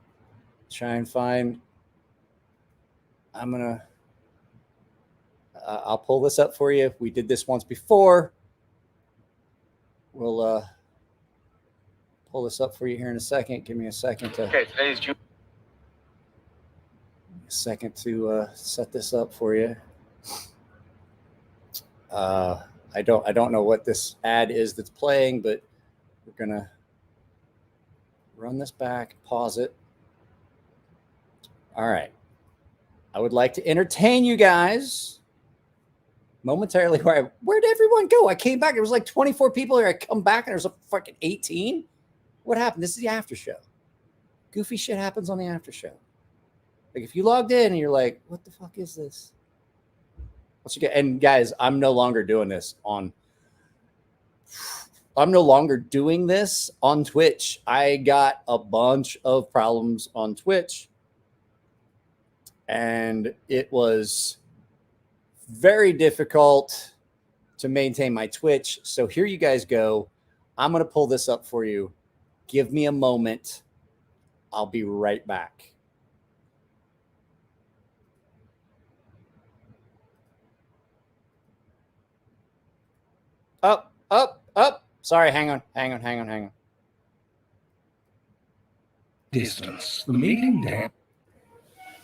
S1: Try and find... I'm going to... I'll pull this up for you. We did this once before. We'll pull this up for you here in a second. Give me a second to...
S3: Okay, today's June.
S1: A second to set this up for you. I don't know what this ad is that's playing, but we're gonna run this back, pause it. All right. I would like to entertain you guys momentarily. Where'd everyone go? I came back. There was like 24 people here. I come back and there's a fucking 18. What happened? This is the after show. Goofy shit happens on the after show. Like if you logged in and you're like, what the fuck is this? What's you get? And guys, I'm no longer doing this on Twitch. I got a bunch of problems on Twitch. And it was very difficult to maintain my Twitch. So here you guys go. I'm going to pull this up for you. Give me a moment. I'll be right back. Up. Sorry, hang on.
S4: Distance, the mating dance.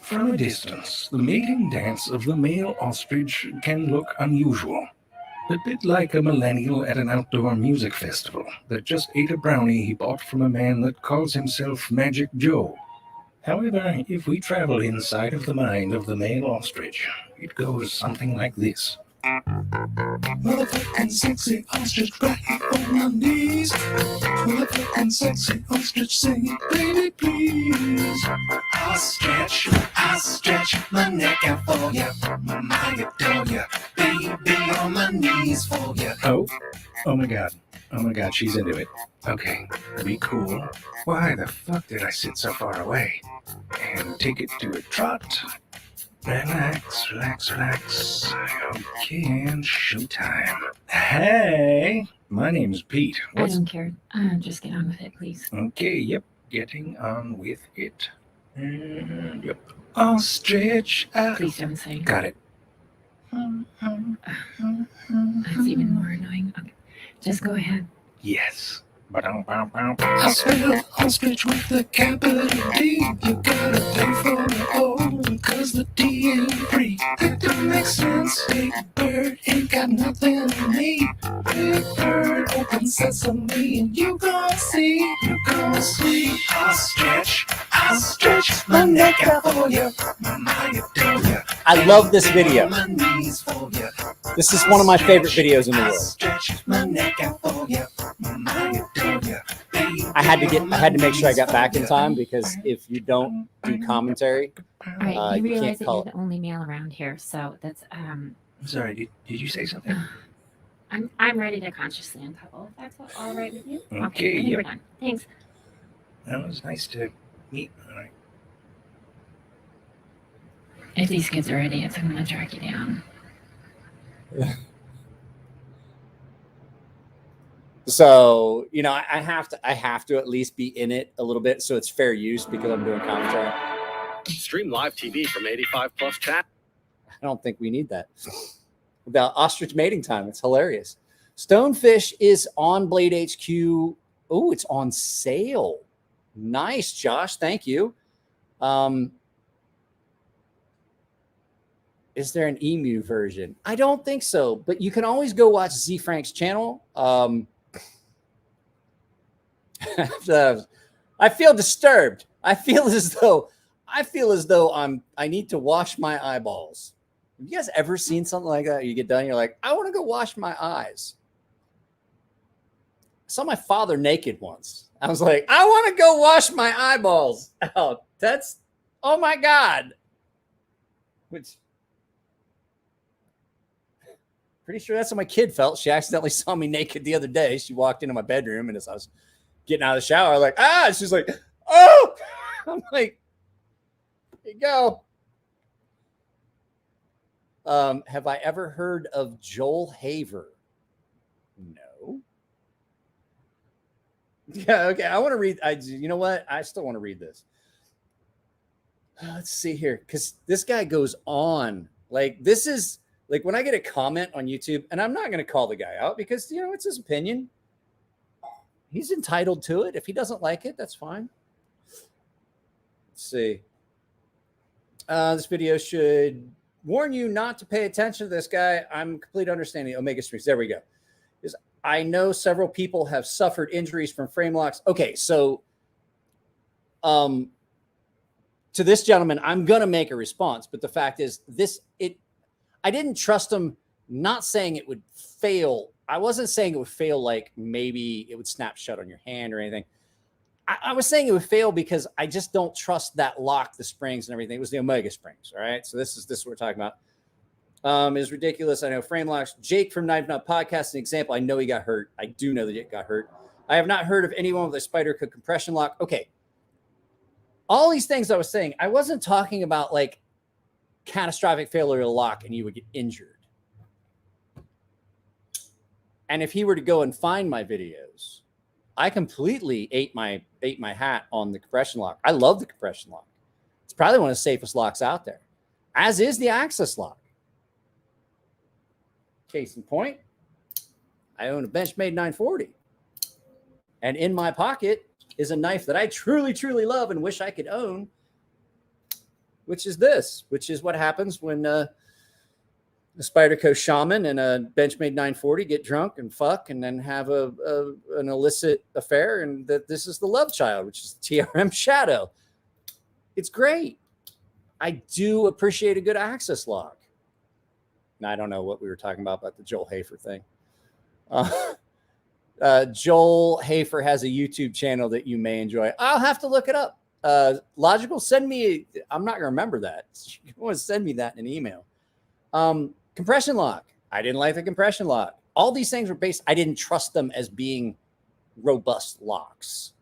S4: From a distance, the mating dance of the male ostrich can look unusual. A bit like a millennial at an outdoor music festival that just ate a brownie he bought from a man that calls himself Magic Joe. However, if we travel inside of the mind of the male ostrich, it goes something like this. Motherfucking sexy ostrich right on my knees. Motherfucking sexy ostrich saying, baby, please. I stretch my neck out for ya. I adore ya. Baby, on my knees for ya. Oh my god, she's into it. Okay, be cool. Why the fuck did I sit so far away? And take it to a trot. Relax. Okay, and showtime. Hey, my name's Pete.
S5: I don't care. Just get on with it, please.
S4: Okay, yep, getting on with it. Yep. Ostrich.
S5: Please don't say.
S4: Got it.
S5: That's even more annoying. Okay, just go ahead.
S4: Yes. I spell ostrich with the capital D. You gotta pay for the O, cause the D ain't free. That don't make sense. Big bird ain't got nothing on me. Big bird, open sesame, and you gon' see. I stretch my neck out for you.
S1: I love this video. This is one of my favorite videos in the world. I had to make sure I got back in time because if you don't do commentary,
S5: All right, you
S1: you
S5: realize
S1: can't
S5: that
S1: call
S5: you're the only male around here, so that's
S4: I'm sorry, did you say something?
S5: I'm ready to consciously uncouple. If that's all right with you.
S4: Okay,
S5: I think
S4: yep.
S5: we're done. Thanks.
S4: That was nice to meet. All right.
S5: If these kids are idiots, I'm gonna track you down.
S1: So, I have to at least be in it a little bit so it's fair use because I'm doing commentary.
S3: Stream live TV from 85 plus chat.
S1: I don't think we need that. About ostrich mating time. It's hilarious. Stonefish is on Blade HQ. Oh, it's on sale. Nice, Josh. Thank you. Is there an emu version? I don't think so, but you can always go watch Z Frank's channel. I feel disturbed. I feel as though I need to wash my eyeballs. Have you guys ever seen something like that? You get done, you're like, I want to go wash my eyes. I saw my father naked once. I was like, I want to go wash my eyeballs out. Oh my God. Which, pretty sure that's how my kid felt. She accidentally saw me naked the other day. She walked into my bedroom, and as I was getting out of the shower, I was like, she's like, oh, I'm like, here you go. Have I ever heard of Joel Haver? No. Yeah, okay. I want to read. You know what? I still want to read this. Let's see here, because this guy goes on. Like, this is like when I get a comment on YouTube, and I'm not going to call the guy out because, you know, it's his opinion. He's entitled to it. If he doesn't like it, that's fine. Let's see. This video should warn you not to pay attention to this guy. I'm completely understanding Omega Streams. There we go. I know several people have suffered injuries from frame locks. Okay, so to this gentleman, I'm going to make a response, but the fact is I didn't trust him, not saying it would fail. I wasn't saying it would fail like maybe it would snap shut on your hand or anything. I was saying it would fail because I just don't trust that lock, the springs and everything. It was the Omega springs, all right? So this is what we're talking about. Is ridiculous. I know frame locks. Jake from Knife Nut Podcast, an example. I know he got hurt. I do know that he got hurt. I have not heard of anyone with a Spyderco compression lock. Okay. All these things I was saying, I wasn't talking about like catastrophic failure to lock and you would get injured. And if he were to go and find my videos, I completely ate my hat on the compression lock. I love the compression lock. It's probably one of the safest locks out there, as is the Access lock. Case in point, I own a Benchmade 940. And in my pocket is a knife that I truly, truly love and wish I could own, which is what happens when a Spyderco Shaman and a Benchmade 940 get drunk and fuck and then have an illicit affair, and that this is the love child, which is TRM Shadow. It's great. I do appreciate a good Access lock. And I don't know what we were talking about the Joel Hafer thing. Joel Hafer has a YouTube channel that you may enjoy. I'll have to look it up. Logical, send me. I'm not going to remember that. You want to send me that in an email. Compression lock. I didn't like the compression lock. All these things were based. I didn't trust them as being robust locks,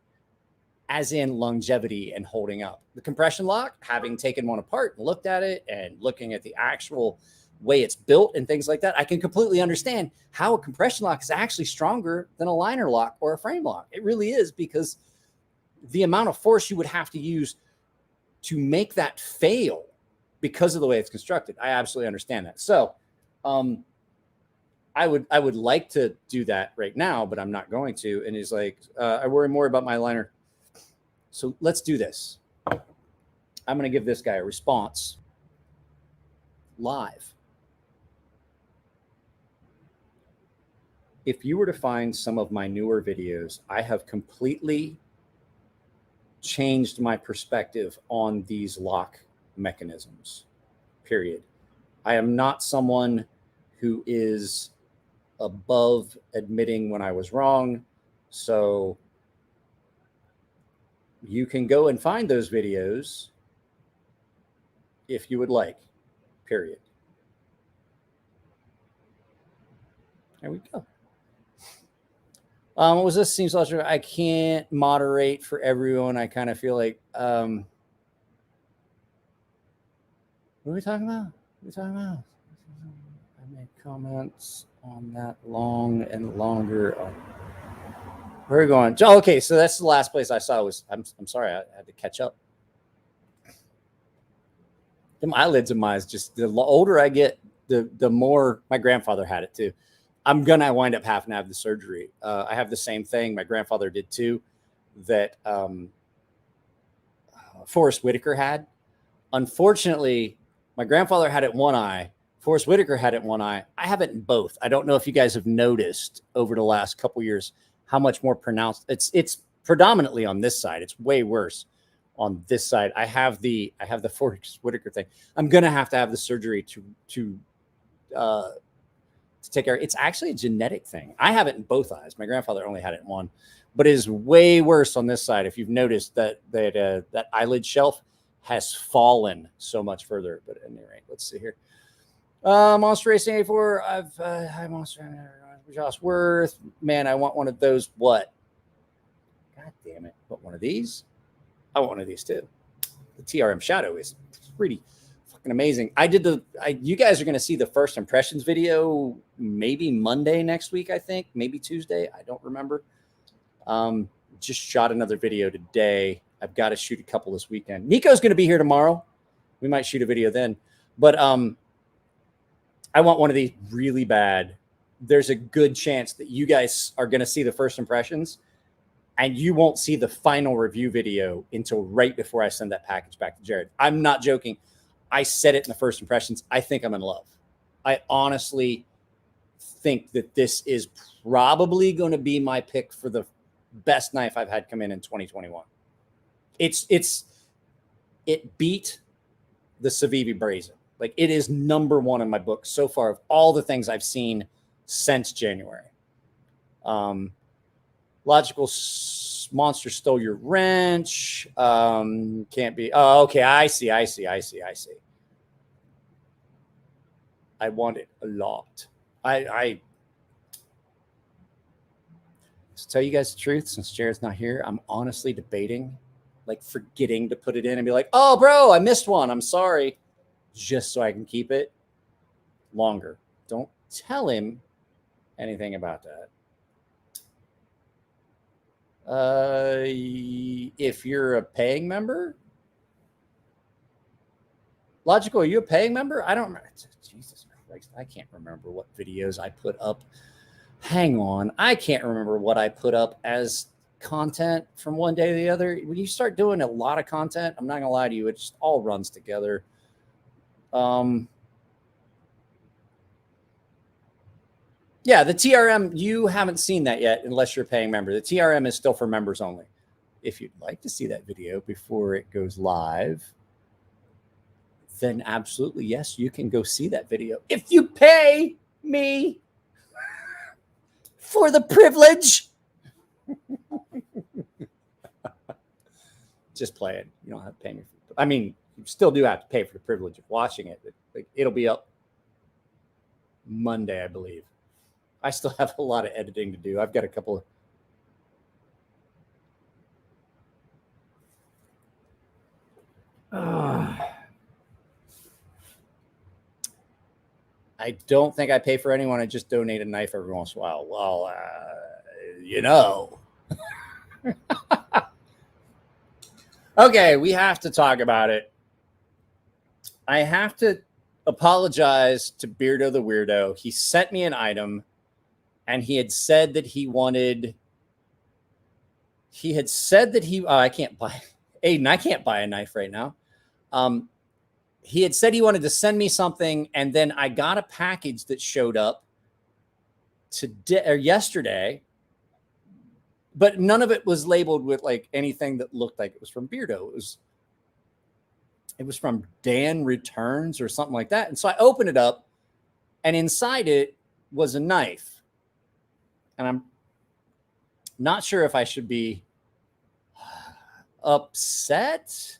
S1: as in longevity and holding up. The compression lock, having taken one apart and looked at it and looking at the actual way it's built and things like that, I can completely understand how a compression lock is actually stronger than a liner lock or a frame lock. It really is, because the amount of force you would have to use to make that fail because of the way it's constructed. I absolutely understand that. So I would like to do that right now, but I'm not going to. And he's like, I worry more about my liner. So let's do this. I'm going to give this guy a response live. If you were to find some of my newer videos, I have completely changed my perspective on these lock mechanisms, period. I am not someone who is above admitting when I was wrong. So you can go and find those videos if you would like, period. There we go. What was this? Seems like I can't moderate for everyone. I kind of feel like, what are we talking about? I made comments on that long and longer. Where are we going? Oh, okay, so that's the last place I saw was, I'm sorry, I had to catch up. Them eyelids of mine is just the older I get, the more. My grandfather had it too. I'm gonna wind up having to have the surgery. I have the same thing. My grandfather did too. That Forrest Whitaker had. Unfortunately, my grandfather had it in one eye. Forrest Whitaker had it in one eye. I have it in both. I don't know if you guys have noticed over the last couple years how much more pronounced it's predominantly on this side. It's way worse on this side. I have the Forrest Whitaker thing. I'm gonna have to have the surgery to take care. It's actually a genetic thing. I have it in both eyes. My grandfather only had it in one, but it is way worse on this side. If you've noticed that eyelid shelf has fallen so much further. But at any rate, let's see here. Monster Racing 84. Hi Monster. Josh Worth. Man, I want one of those. What? God damn it. What, one of these? I want one of these too. The TRM Shadow is pretty fucking amazing. You guys are going to see the first impressions video maybe Monday next week, I think. Maybe Tuesday. I don't remember. Just shot another video today. I've got to shoot a couple this weekend. Nico's going to be here tomorrow. We might shoot a video then. But I want one of these really bad. There's a good chance that you guys are going to see the first impressions and you won't see the final review video until right before I send that package back to Jared. I'm not joking. I said it in the first impressions. I think I'm in love. I honestly think that this is probably going to be my pick for the best knife I've had come in 2021. It beat the Civivi Brazen. Like, it is number one in my book so far of all the things I've seen since January. Logical Monster stole your wrench. Can't be. Oh, okay. I see. I want it a lot. I to tell you guys the truth, since Jared's not here, I'm honestly debating, like, forgetting to put it in and be like, oh, bro, I missed one. I'm sorry. Just so I can keep it longer. Don't tell him anything about that. If you're a paying member, Logical, are you a paying member? I don't remember. Jesus Christ, I can't remember what videos I put up. Hang on. I can't remember what I put up as content from one day to the other. When you start doing a lot of content, I'm not going to lie to you, it just all runs together. Yeah, the TRM, you haven't seen that yet unless you're a paying member. The TRM is still for members only. If you'd like to see that video before it goes live, then absolutely, yes, you can go see that video. If you pay me for the privilege. Just play it. You don't have to pay me. I mean, you still do have to pay for the privilege of watching it. It'll be up Monday, I believe. I still have a lot of editing to do. I've got a couple of... I don't think I pay for anyone. I just donate a knife every once in a while. Well, you know. Okay, we have to talk about it. I have to apologize to Beardo the Weirdo. He sent me an item, and he had said that he wanted... He had said that he... I can't buy... Aiden, I can't buy a knife right now. He had said he wanted to send me something, and then I got a package that showed up today or yesterday, but none of it was labeled with like anything that looked like it was from Beardo. It was from Dan Returns or something like that. And so I opened it up, and inside it was a knife. And I'm not sure if I should be upset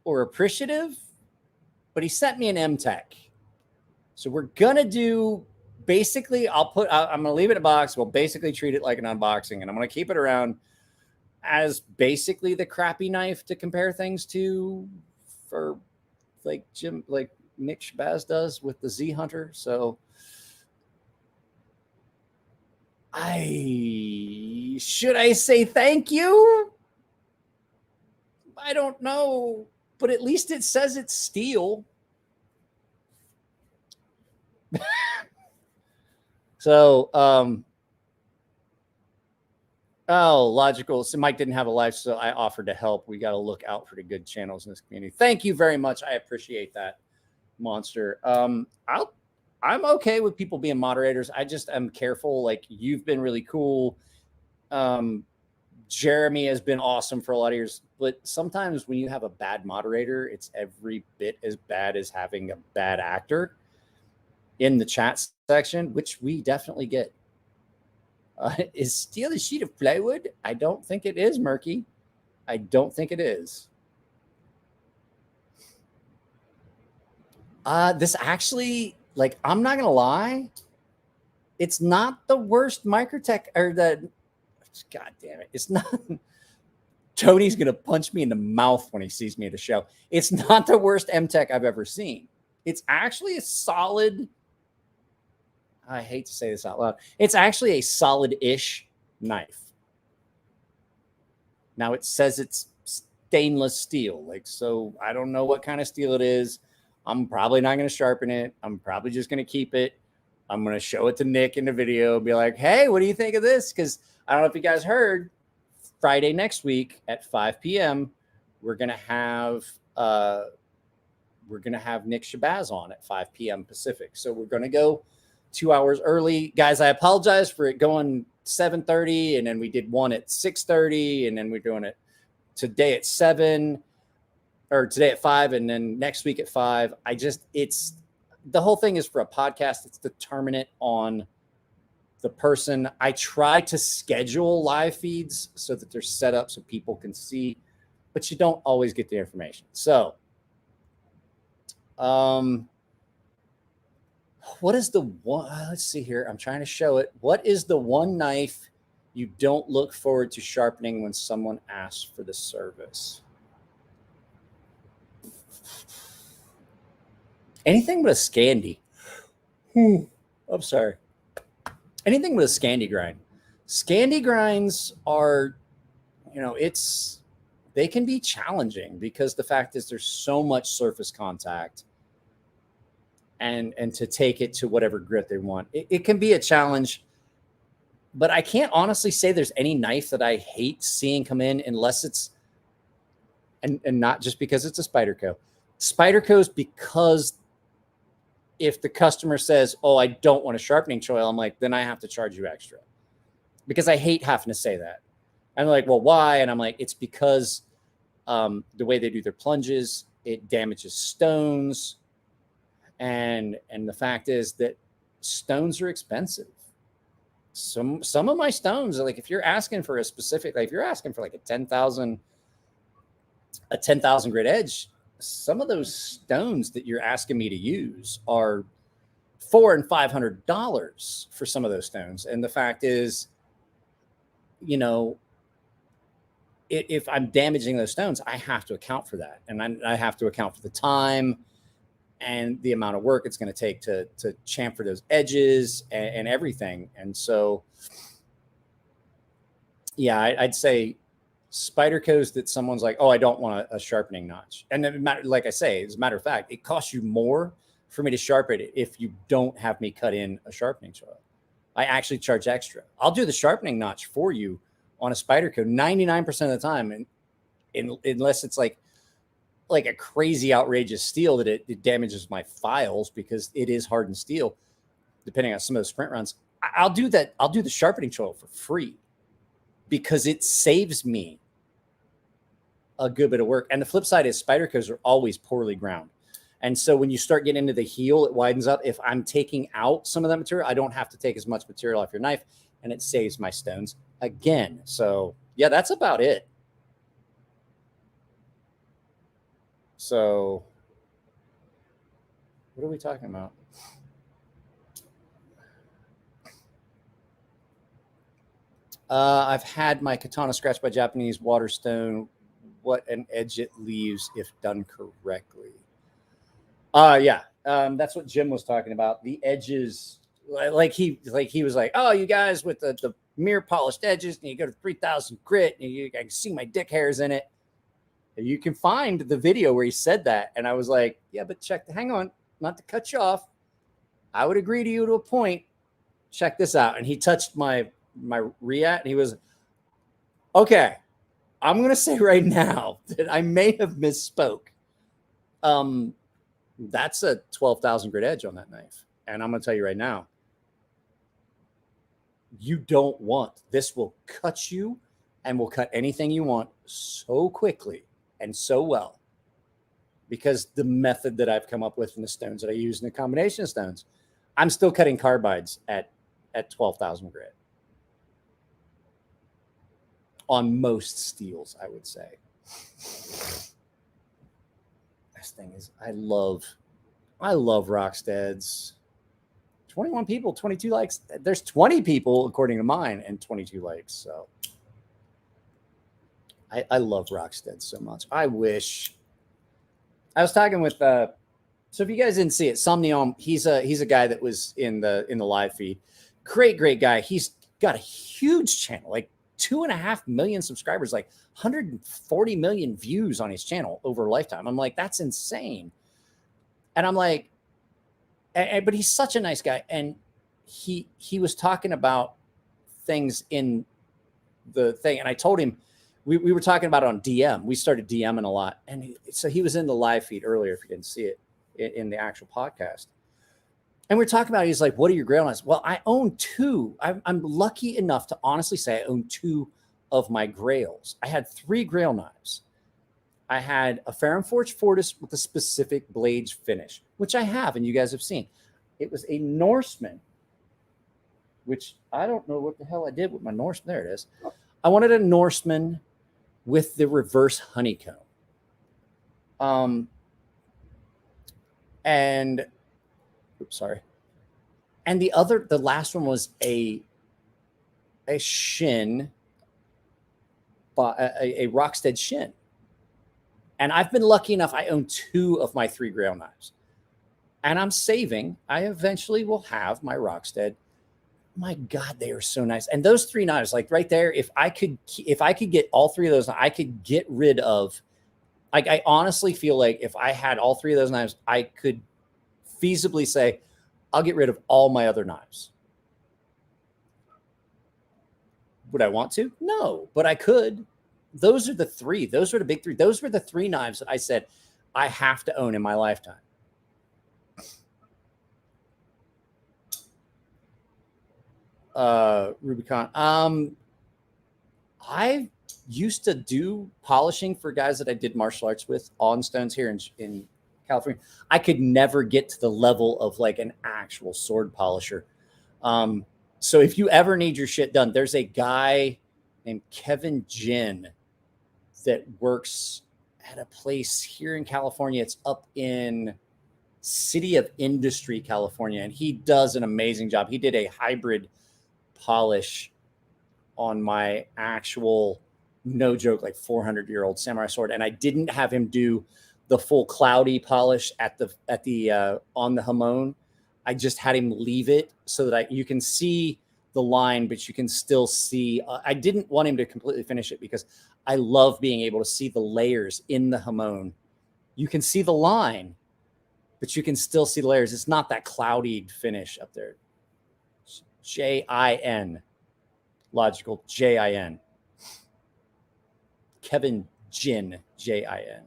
S1: or appreciative, but he sent me an M-Tech. So we're going to do, basically, I'm going to leave it in a box. We'll basically treat it like an unboxing, and I'm going to keep it around as basically the crappy knife to compare things to for like Nick Shabazz does with the Z Hunter. So should I say thank you? I don't know. but at least it says it's steel. So, oh, logical. So Mike didn't have a life, so I offered to help. We got to look out for the good channels in this community. Thank you very much. I appreciate that, Monster. I'm okay with people being moderators. I just am careful. Like, you've been really cool. Jeremy has been awesome for a lot of years, but sometimes when you have a bad moderator, it's every bit as bad as having a bad actor in the chat section, which we definitely get. Is steel a sheet of plywood? I don't think it is, Murky. I don't think it is. This actually, like, I'm not gonna lie, it's not the worst Microtech, or the, God damn it, it's not. Tony's gonna punch me in the mouth when he sees me at a show. It's not the worst MTech I've ever seen. It's actually a solid, I hate to say this out loud, it's actually a solid-ish knife. Now it says it's stainless steel, like, so I don't know what kind of steel it is. I'm probably not going to sharpen it. I'm probably just going to keep it. I'm going to show it to Nick in the video, be like, hey, what do you think of this? Because I don't know if you guys heard, Friday next week at 5 p.m., we're going to have Nick Shabazz on at 5 p.m. Pacific. So we're going to go 2 hours early. Guys, I apologize for it going 7:30, and then we did one at 6:30, and then we're doing it today at 7, or today at 5, and then next week at 5. It's the whole thing is for a podcast. It's determinate on the person. I try to schedule live feeds so that they're set up so people can see, but you don't always get the information. So, what is the one? Let's see here. I'm trying to show it. What is the one knife you don't look forward to sharpening when someone asks for the service? Anything but a Scandi. I'm sorry. Anything with a Scandi grind. Scandi grinds are, they can be challenging because the fact is there's so much surface contact, and to take it to whatever grit they want. It can be a challenge, but I can't honestly say there's any knife that I hate seeing come in unless it's, and not just because it's a Spyderco. Spyderco's because if the customer says, oh, I don't want a sharpening choil, I'm like, then I have to charge you extra, because I hate having to say that. I'm like, well, why? And I'm like, it's because the way they do their plunges, it damages stones. And the fact is that stones are expensive. Some of my stones are like, if you're asking for a specific, like if you're asking for like a 10,000 grit edge, some of those stones that you're asking me to use are $400 and $500 for some of those stones. And the fact is, if I'm damaging those stones, I have to account for that. And I have to account for the time and the amount of work it's going to take to chamfer those edges and everything. And so, yeah, I'd say Spyderco's that someone's like, oh, I don't want a sharpening notch. And then, like I say, as a matter of fact, it costs you more for me to sharpen it if you don't have me cut in a sharpening choil. I actually charge extra. I'll do the sharpening notch for you on a Spyderco 99% of the time, and unless it's like a crazy outrageous steel that it damages my files, because it is hardened steel, depending on some of the sprint runs. I'll do that. I'll do the sharpening choil for free because it saves me a good bit of work. And the flip side is Spydercos are always poorly ground. And so when you start getting into the heel, it widens up. If I'm taking out some of that material, I don't have to take as much material off your knife, and it saves my stones again. So yeah, that's about it. So what are we talking about? I've had my katana scratched by Japanese water stone. What an edge it leaves if done correctly. Yeah, that's what Jim was talking about. The edges, like he was like, oh, you guys with the mirror polished edges, and you go to 3,000 grit, and I can see my dick hairs in it. You can find the video where he said that. And I was like, yeah, but hang on, not to cut you off. I would agree to you to a point. Check this out. And he touched my React and he was, okay, I'm going to say right now that I may have misspoke. That's a 12,000 grit edge on that knife. And I'm going to tell you right now, you don't want, this will cut you and will cut anything you want so quickly and so well, because the method that I've come up with in the stones that I use in the combination of stones, I'm still cutting carbides at 12,000 grit on most steels, I would say. This thing is, I love Rocksteads. 21 people, 22 likes. There's 20 people according to mine and 22 likes. So I love Rockstead so much. I wish I was talking with so if you guys didn't see it, Somnium, he's a guy that was in the live feed. Great guy. He's got a huge channel, like 2.5 million subscribers, like 140 million views on his channel over a lifetime. I'm like, that's insane. And I'm like, but he's such a nice guy. And he was talking about things in the thing. And I told him, we were talking about it on DM. We started DMing a lot. And so he was in the live feed earlier, if you didn't see it in the actual podcast. And we're talking about it. He's like, what are your grail knives? Well, I own two. I'm lucky enough to honestly say I own two of my grails. I had 3 grail knives. I had a Ferrum Forge Fortis with a specific blades finish, which I have, and you guys have seen. It was a Norseman, which I don't know what the hell I did with my Norseman. There it is. I wanted a Norseman with the reverse honeycomb. And oops, sorry. And the last one was a shin, a Rockstead shin. And I've been lucky enough, I own 2 of my 3 grail knives. And I'm saving. I eventually will have my Rockstead. My God, they are so nice. And those 3 knives, like right there, if I could get all 3 of those, I could get rid of, like, I honestly feel like if I had all 3 of those knives, I could feasibly say, I'll get rid of all my other knives. Would I want to? No, but I could. Those are the 3. Those were the big 3. Those were the 3 knives that I said I have to own in my lifetime. Rubicon. I used to do polishing for guys that I did martial arts with on stones here in California. I could never get to the level of like an actual sword polisher. So if you ever need your shit done, there's a guy named Kevin Jin that works at a place here in California. It's up in City of Industry, California. And he does an amazing job. He did a hybrid polish on my actual, no joke, like 400-year-old samurai sword. And I didn't have him do the full cloudy polish at the on the hamon. I just had him leave it so that you can see the line, but you can still see. I didn't want him to completely finish it because I love being able to see the layers in the hamon. You can see the line, but you can still see the layers. It's not that cloudy finish up there. J-I-N. Logical. J-I-N. Kevin Jin. J-I-N.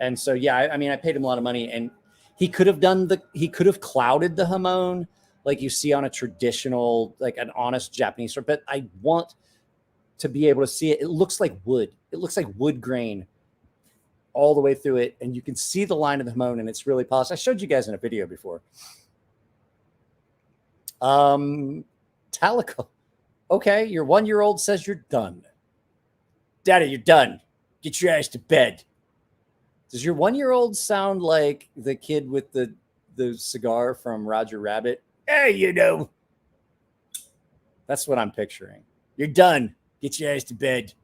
S1: And so, yeah, I mean, I paid him a lot of money, and he could have clouded the hamon like you see on a traditional, like an honest Japanese sword. But I want to be able to see it. It looks like wood. It looks like wood grain all the way through it. And you can see the line of the hamon, and it's really polished. I showed you guys in a video before. Talico. Okay, your 1-year-old says you're done. Daddy, you're done. Get your ass to bed. Does your 1-year-old sound like the kid with the cigar from Roger Rabbit? Hey, you know. That's what I'm picturing. You're done. Get your ass to bed.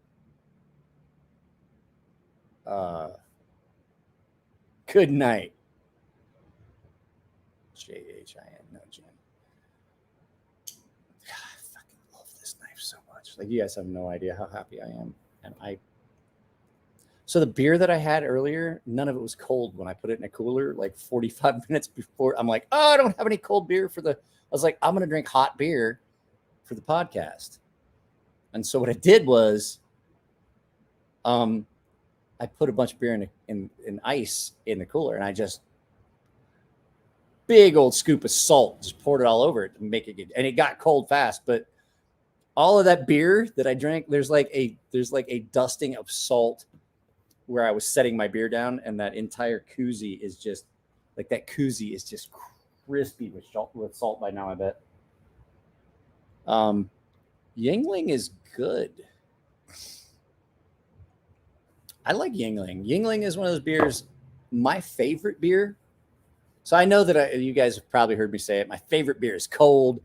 S1: Good night. J-H-I-N. No, Jen. God, I fucking love this knife so much. Like, you guys have no idea how happy I am. And So the beer that I had earlier, none of it was cold when I put it in a cooler like 45 minutes before. I'm like, oh, I don't have any cold beer for the. I was like, I'm going to drink hot beer for the podcast. And so what I did was I put a bunch of beer in ice in the cooler, and I just big old scoop of salt, just poured it all over it to make it good. And it got cold fast, but all of that beer that I drank, there's like a dusting of salt where I was setting my beer down, and that entire koozie is just like that koozie is just crispy with salt by now, I bet. Yingling is good. I like Yingling. Yingling is one of those beers, my favorite beer. So I know that you guys have probably heard me say it. My favorite beer is cold.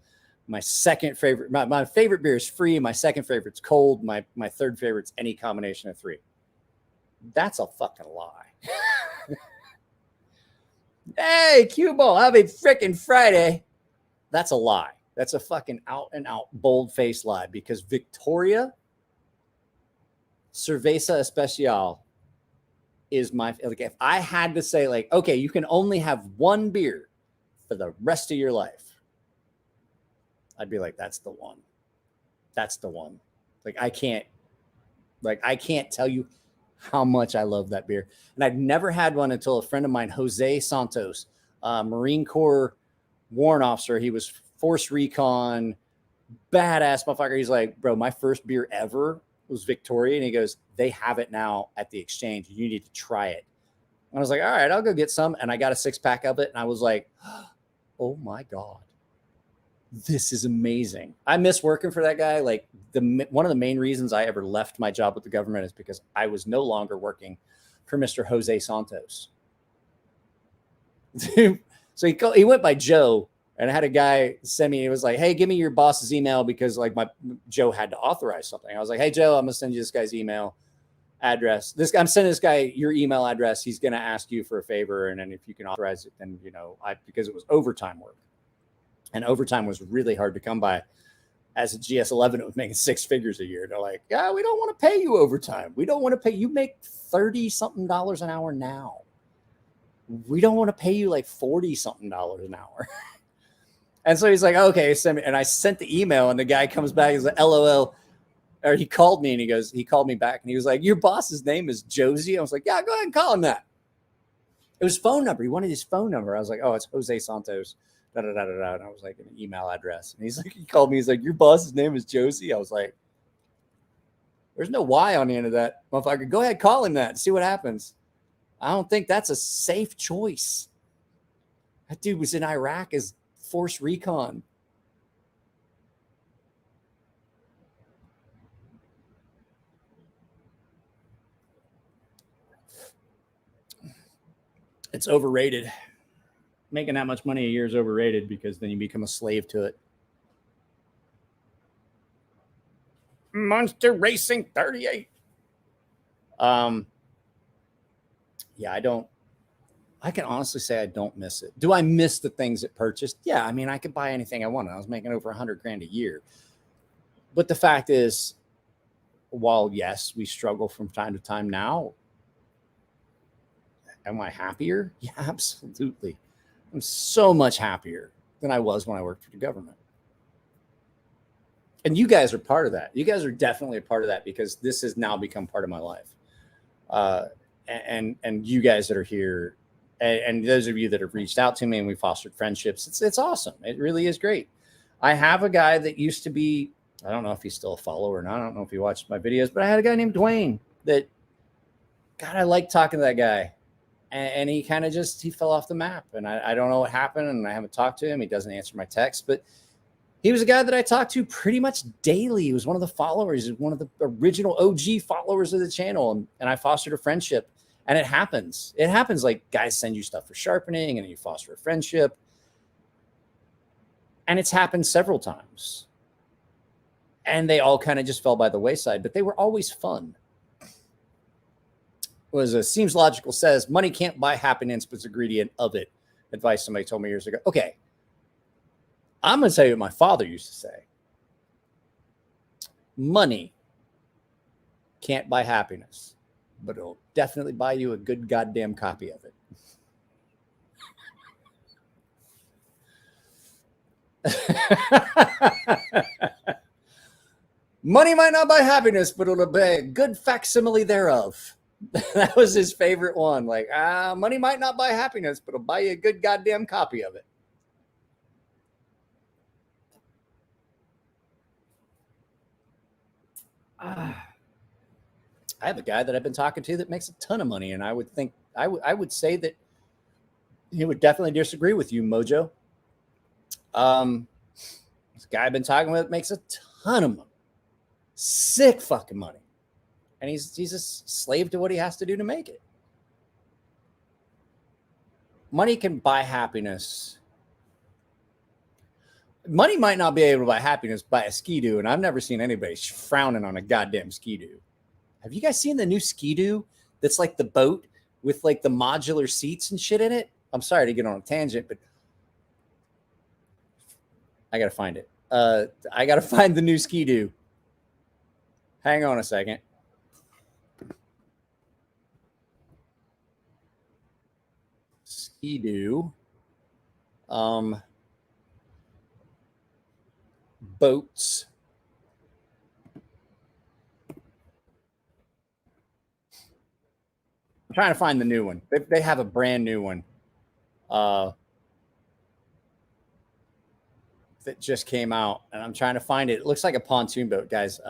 S1: My second favorite, my favorite beer is free. My second favorite's cold. My third favorite's any combination of three. That's a fucking lie. Hey, cue ball, happy freaking Friday. That's a lie. That's a fucking out and out bold-faced lie, because Victoria Cerveza Especial is my, like, if I had to say, like, okay, you can only have one beer for the rest of your life, I'd be like, that's the one. That's the one. Like, I can't tell you how much I love that beer. And I've never had one until a friend of mine, Jose Santos, Marine Corps warrant officer. He was Force Recon, badass motherfucker. He's like, bro, my first beer ever was Victoria. And he goes, they have it now at the exchange. You need to try it. And I was like, all right, I'll go get some. And I got a 6-pack of it. And I was like, oh my God, this is amazing. I miss working for that guy. Like, one of the main reasons I ever left my job with the government is because I was no longer working for Mr. Jose Santos. So he went by Joe, and I had a guy send me, it was like, hey, give me your boss's email, because like Joe had to authorize something. I was like, hey, Joe, I'm going to send you this guy's email address. I'm sending this guy your email address. He's going to ask you for a favor. And then if you can authorize it, then, because it was overtime work, and overtime was really hard to come by. As a GS11, it was making 6 figures a year. They're like, yeah, we don't want to pay you overtime. We don't want to pay you. Make $30-something an hour now. We don't want to pay you like $40-something an hour. And so he's like, okay, send me. And I sent the email, and the guy comes back. He's like, LOL. Or he called me, and he called me back, and he was like, your boss's name is Josie. I was like, yeah, go ahead and call him that. It was phone number. He wanted his phone number. I was like, oh, it's Jose Santos. Da, da, da, da, da. And I was like, an email address. And he's like, he called me. He's like, your boss's name is Josie. I was like, there's no Y on the end of that, motherfucker. Go ahead, call him that and see what happens. I don't think that's a safe choice. That dude was in Iraq as Force Recon. It's overrated. Making that much money a year is overrated, because then you become a slave to it. Monster Racing 38. Yeah, I can honestly say I don't miss it. Do I miss the things it purchased? Yeah, I mean, I could buy anything I wanted. I was making over $100,000 a year. But the fact is, while yes, we struggle from time to time now, am I happier? Yeah, absolutely. I'm so much happier than I was when I worked for the government. And you guys are part of that. You guys are definitely a part of that, because this has now become part of my life. And you guys that are here, and those of you that have reached out to me and we fostered friendships, it's awesome. It really is great. I have a guy that used to be, I don't know if he's still a follower or not. I don't know if he watched my videos, but I had a guy named Dwayne that, God, I like talking to that guy. And he kind of he fell off the map, and I don't know what happened, and I haven't talked to him. He doesn't answer my texts, but he was a guy that I talked to pretty much daily. He was one of the followers, he was one of the original OG followers of the channel, and I fostered a friendship. And it happens. It happens, like guys send you stuff for sharpening, and then you foster a friendship. And it's happened several times. And they all kind of just fell by the wayside, but they were always fun. Seems Logical says, money can't buy happiness, but it's an ingredient of it. Advice somebody told me years ago. Okay. I'm going to tell you what my father used to say. Money can't buy happiness, but it'll definitely buy you a good goddamn copy of it. Money might not buy happiness, but it'll be a good facsimile thereof. That was his favorite one. Like, money might not buy happiness, but it'll buy you a good goddamn copy of it. I have a guy that I've been talking to that makes a ton of money, and I would think I would say that he would definitely disagree with you, Mojo. This guy I've been talking with makes a ton of money. Sick fucking money. And he's a slave to what he has to do to make it. Money can buy happiness. Money might not be able to buy happiness by a Ski-Doo, and I've never seen anybody frowning on a goddamn Ski-Doo. Have you guys seen the new Ski-Doo that's like the boat with like the modular seats and shit in it? I'm sorry to get on a tangent, but I got to find it. I got to find the new Ski-Doo. Hang on a second. Ski-Doo. Boats. I'm trying to find the new one. They have a brand new one that just came out, and I'm trying to find it. It looks like a pontoon boat, guys.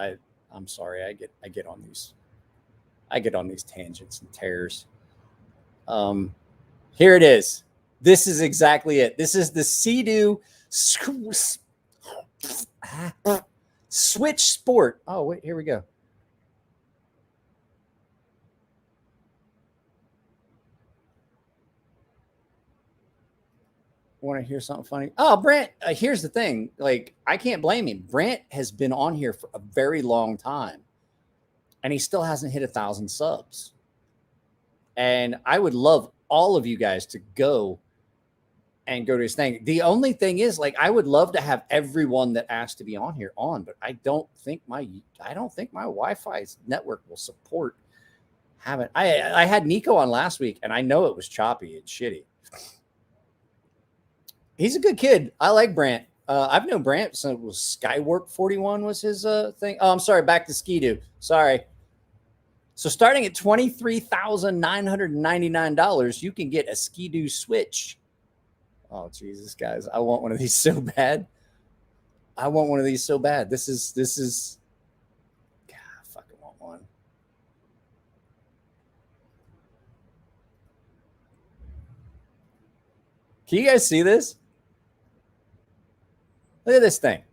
S1: I'm sorry. I get on these tangents and tears. Here it is. This is exactly it. This is the Sea-Doo Switch Sport. Oh, wait, here we go. Want to hear something funny? Oh, Brant, here's the thing. Like, I can't blame him. Brant has been on here for a very long time, and he still hasn't hit 1,000 subs. And I would love all of you guys to go to his thing. The only thing is, like, I would love to have everyone that asked to be on here on, but I don't think my Wi-Fi network will support having. I had Nico on last week, and I know it was choppy and shitty. He's a good kid. I like Brant. I've known Brant since it was Skywarp 41 was his thing. Oh, I'm sorry. Back to Ski-Doo. Sorry. So starting at $23,999, you can get a Ski-Doo Switch. Oh, Jesus, guys. I want one of these so bad. This is, God, I fucking want one. Can you guys see this? Look at this thing.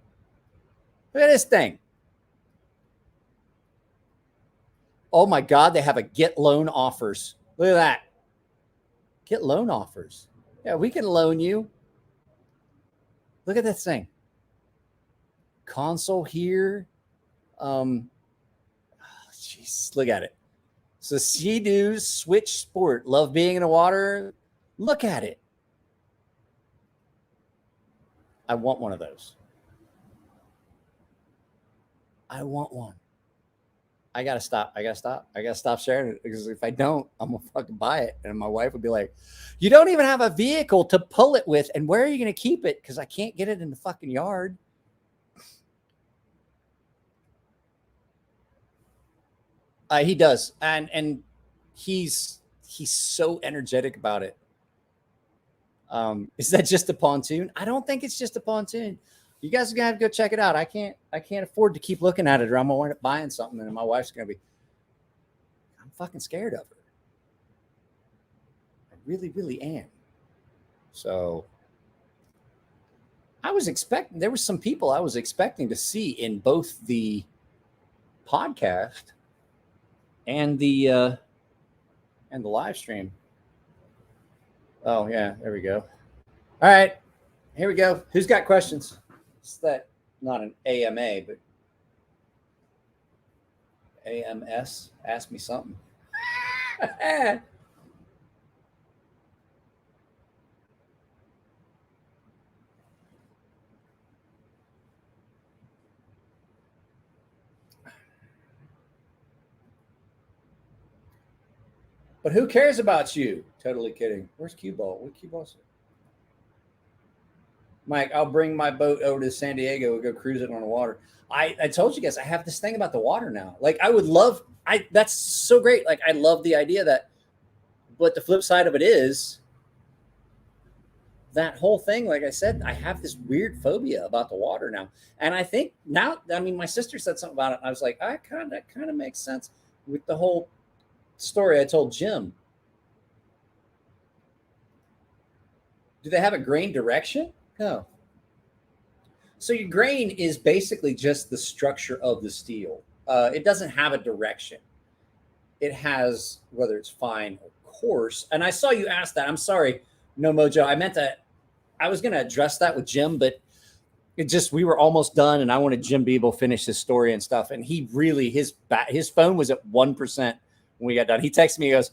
S1: Look at this thing. Oh my God, they have a get loan offers. Look at that. Get loan offers. Yeah, we can loan you. Look at this thing. Console here. Jeez, look at it. So Sea-Doo Switch Sport. Love being in the water. Look at it. I want one of those. I want one. I gotta stop sharing it, because if I don't, I'm gonna fucking buy it. And my wife would be like, you don't even have a vehicle to pull it with, and where are you gonna keep it? Because I can't get it in the fucking yard. He does, and he's so energetic about it. Is that just a pontoon? I don't think it's just a pontoon. You guys are gonna have to go check it out. I can't afford to keep looking at it, or I'm gonna wind up buying something, and my wife's gonna be. I'm fucking scared of her. I really, really am. So there was some people I was expecting to see in both the podcast and the live stream. Oh yeah, there we go. All right, here we go. Who's got questions? It's that not an AMA, but AMS. Ask me something. But who cares about you? Totally kidding. Where's cue ball? What cue ball? Mike, I'll bring my boat over to San Diego. We'll go cruise it on the water. I told you guys I have this thing about the water now. Like I would love, that's so great. Like I love the idea that, but the flip side of it is that whole thing, like I said, I have this weird phobia about the water now. And I think now, I mean, my sister said something about it. And I was like, that kind of makes sense with the whole story I told Jim. Do they have a grain direction? No. So your grain is basically just the structure of the steel. It doesn't have a direction. It has, whether it's fine or coarse. And I saw you ask that. I'm sorry, No Mojo. I was going to address that with Jim, but we were almost done. And I wanted Jim Beeble finish his story and stuff. And he really, his phone was at 1% when we got done. He texted me, he goes,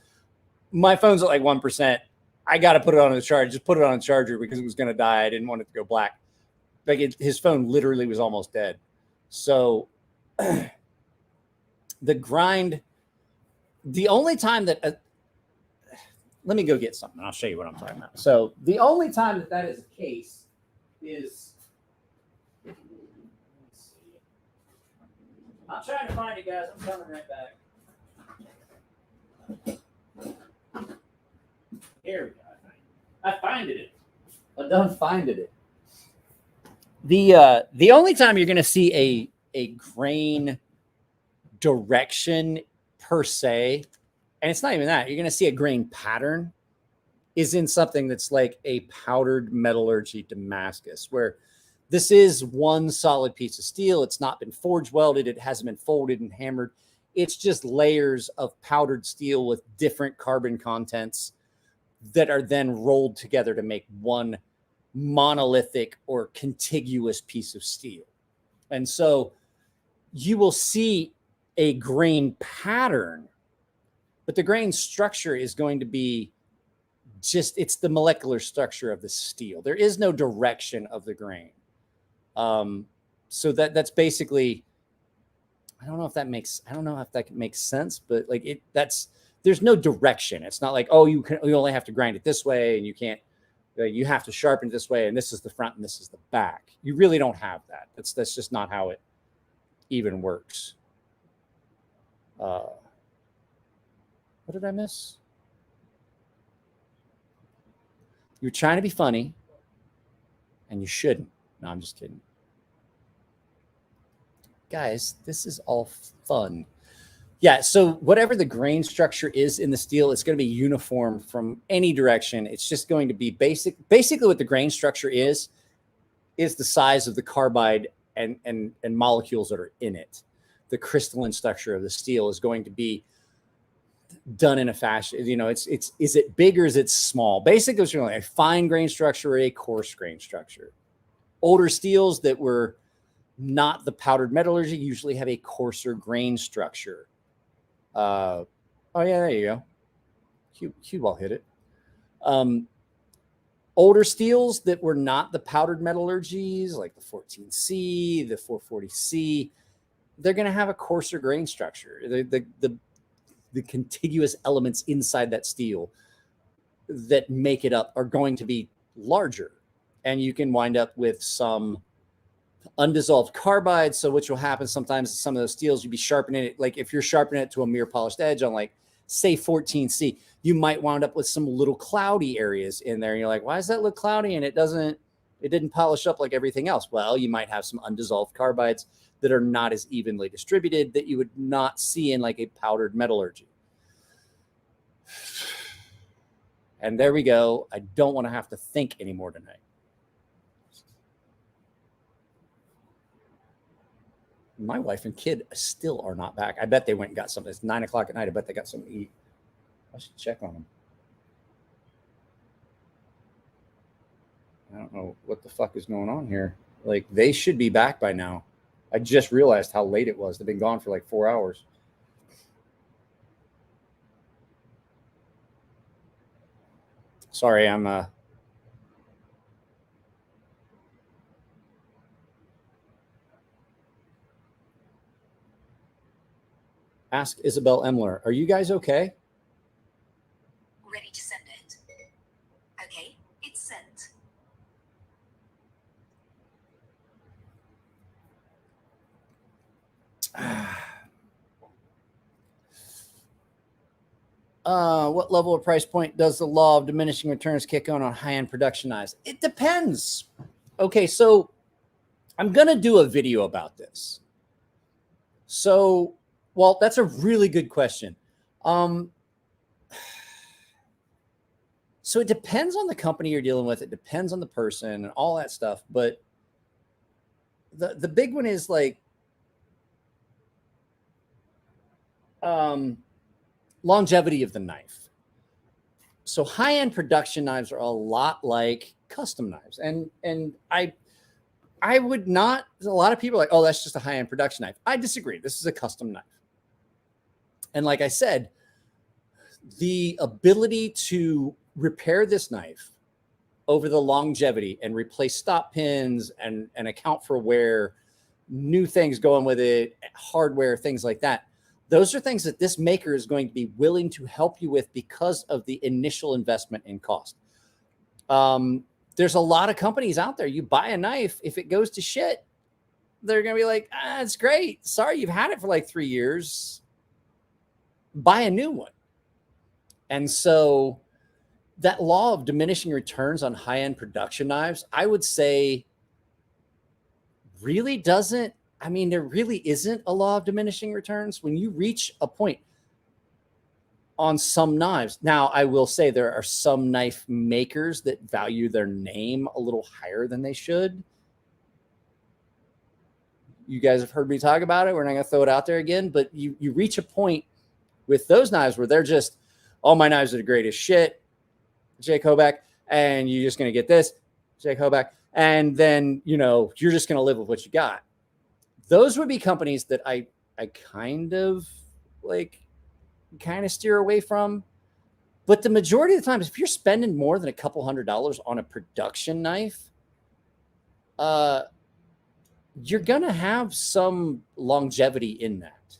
S1: my phone's at like 1%. I got to put it on the charger. Just put it on a charger because it was going to die. I didn't want it to go black. Like his phone literally was almost dead. So the grind, the only time that, let me go get something. I'll show you what I'm talking about. So the only time that is the case is, let's see. I'm trying to find it, guys. I'm coming right back. Here we go. I finded it. I done finded it. The only time you're going to see a grain direction per se, and it's not even that, you're going to see a grain pattern, is in something that's like a powdered metallurgy Damascus, where this is one solid piece of steel. It's not been forge welded. It hasn't been folded and hammered. It's just layers of powdered steel with different carbon contents that are then rolled together to make one monolithic or contiguous piece of steel. And so you will see a grain pattern, but the grain structure is going to be it's the molecular structure of the steel. There is no direction of the grain. So that's basically, I don't know if that makes sense, but like there's no direction. It's not like, oh, you only have to grind it this way and you can't, you have to sharpen it this way, and this is the front and this is the back. You really don't have that. That's just not how it even works. What did I miss? You're trying to be funny, and you shouldn't. No, I'm just kidding. Guys, this is all fun. Yeah, so whatever the grain structure is in the steel, it's going to be uniform from any direction. It's just going to be basically what the grain structure is the size of the carbide and molecules that are in it. The crystalline structure of the steel is going to be done in a fashion, is it big or is it small? Basically, it's really a fine grain structure or a coarse grain structure. Older steels that were not the powdered metallurgy usually have a coarser grain structure. Oh yeah, there you go. Cue ball hit it. Older steels that were not the powdered metallurgies, like the 14C, the 440C, they're going to have a coarser grain structure. The contiguous elements inside that steel that make it up are going to be larger, and you can wind up with some undissolved carbide. So which will happen sometimes in some of those steels, you'd be sharpening it. Like if you're sharpening it to a mirror polished edge on like say 14C, you might wind up with some little cloudy areas in there. And you're like, why does that look cloudy? And it didn't polish up like everything else. Well, you might have some undissolved carbides that are not as evenly distributed that you would not see in like a powdered metallurgy. And there we go. I don't want to have to think anymore tonight. My wife and kid still are not back. I bet they went and got something. It's 9:00 at night. I bet they got something to eat. I should check on them. I don't know what the fuck is going on here. Like, they should be back by now. I just realized how late it was. They've been gone for like 4 hours. Sorry, I'm Ask Isabel Emler. Are you guys okay?
S6: Ready to send it. Okay, it's sent.
S1: What level of price point does the law of diminishing returns kick on high-end production knives? It depends. Okay, so I'm going to do a video about this. So, well, that's a really good question. So it depends on the company you're dealing with. It depends on the person and all that stuff. But the big one is like longevity of the knife. So high-end production knives are a lot like custom knives. And I would not, a lot of people are like, oh, that's just a high-end production knife. I disagree. This is a custom knife. And like I said, the ability to repair this knife over the longevity and replace stop pins and account for wear, new things going with it, hardware, things like that. Those are things that this maker is going to be willing to help you with because of the initial investment in cost. There's a lot of companies out there. You buy a knife, if it goes to shit, they're going to be like, it's great. Sorry, you've had it for like 3 years. Buy a new one. And so that law of diminishing returns on high-end production knives, I would say really doesn't, I mean, there really isn't a law of diminishing returns when you reach a point on some knives. Now, I will say there are some knife makers that value their name a little higher than they should. You guys have heard me talk about it. We're not going to throw it out there again, but you reach a point with those knives where they're just, all my knives are the greatest shit, Jake Hoback, and you're just going to get this, Jake Hoback, and then, you know, you're just going to live with what you got. Those would be companies that I kind of steer away from. But the majority of the times, if you're spending more than a couple $100s on a production knife, you're going to have some longevity in that,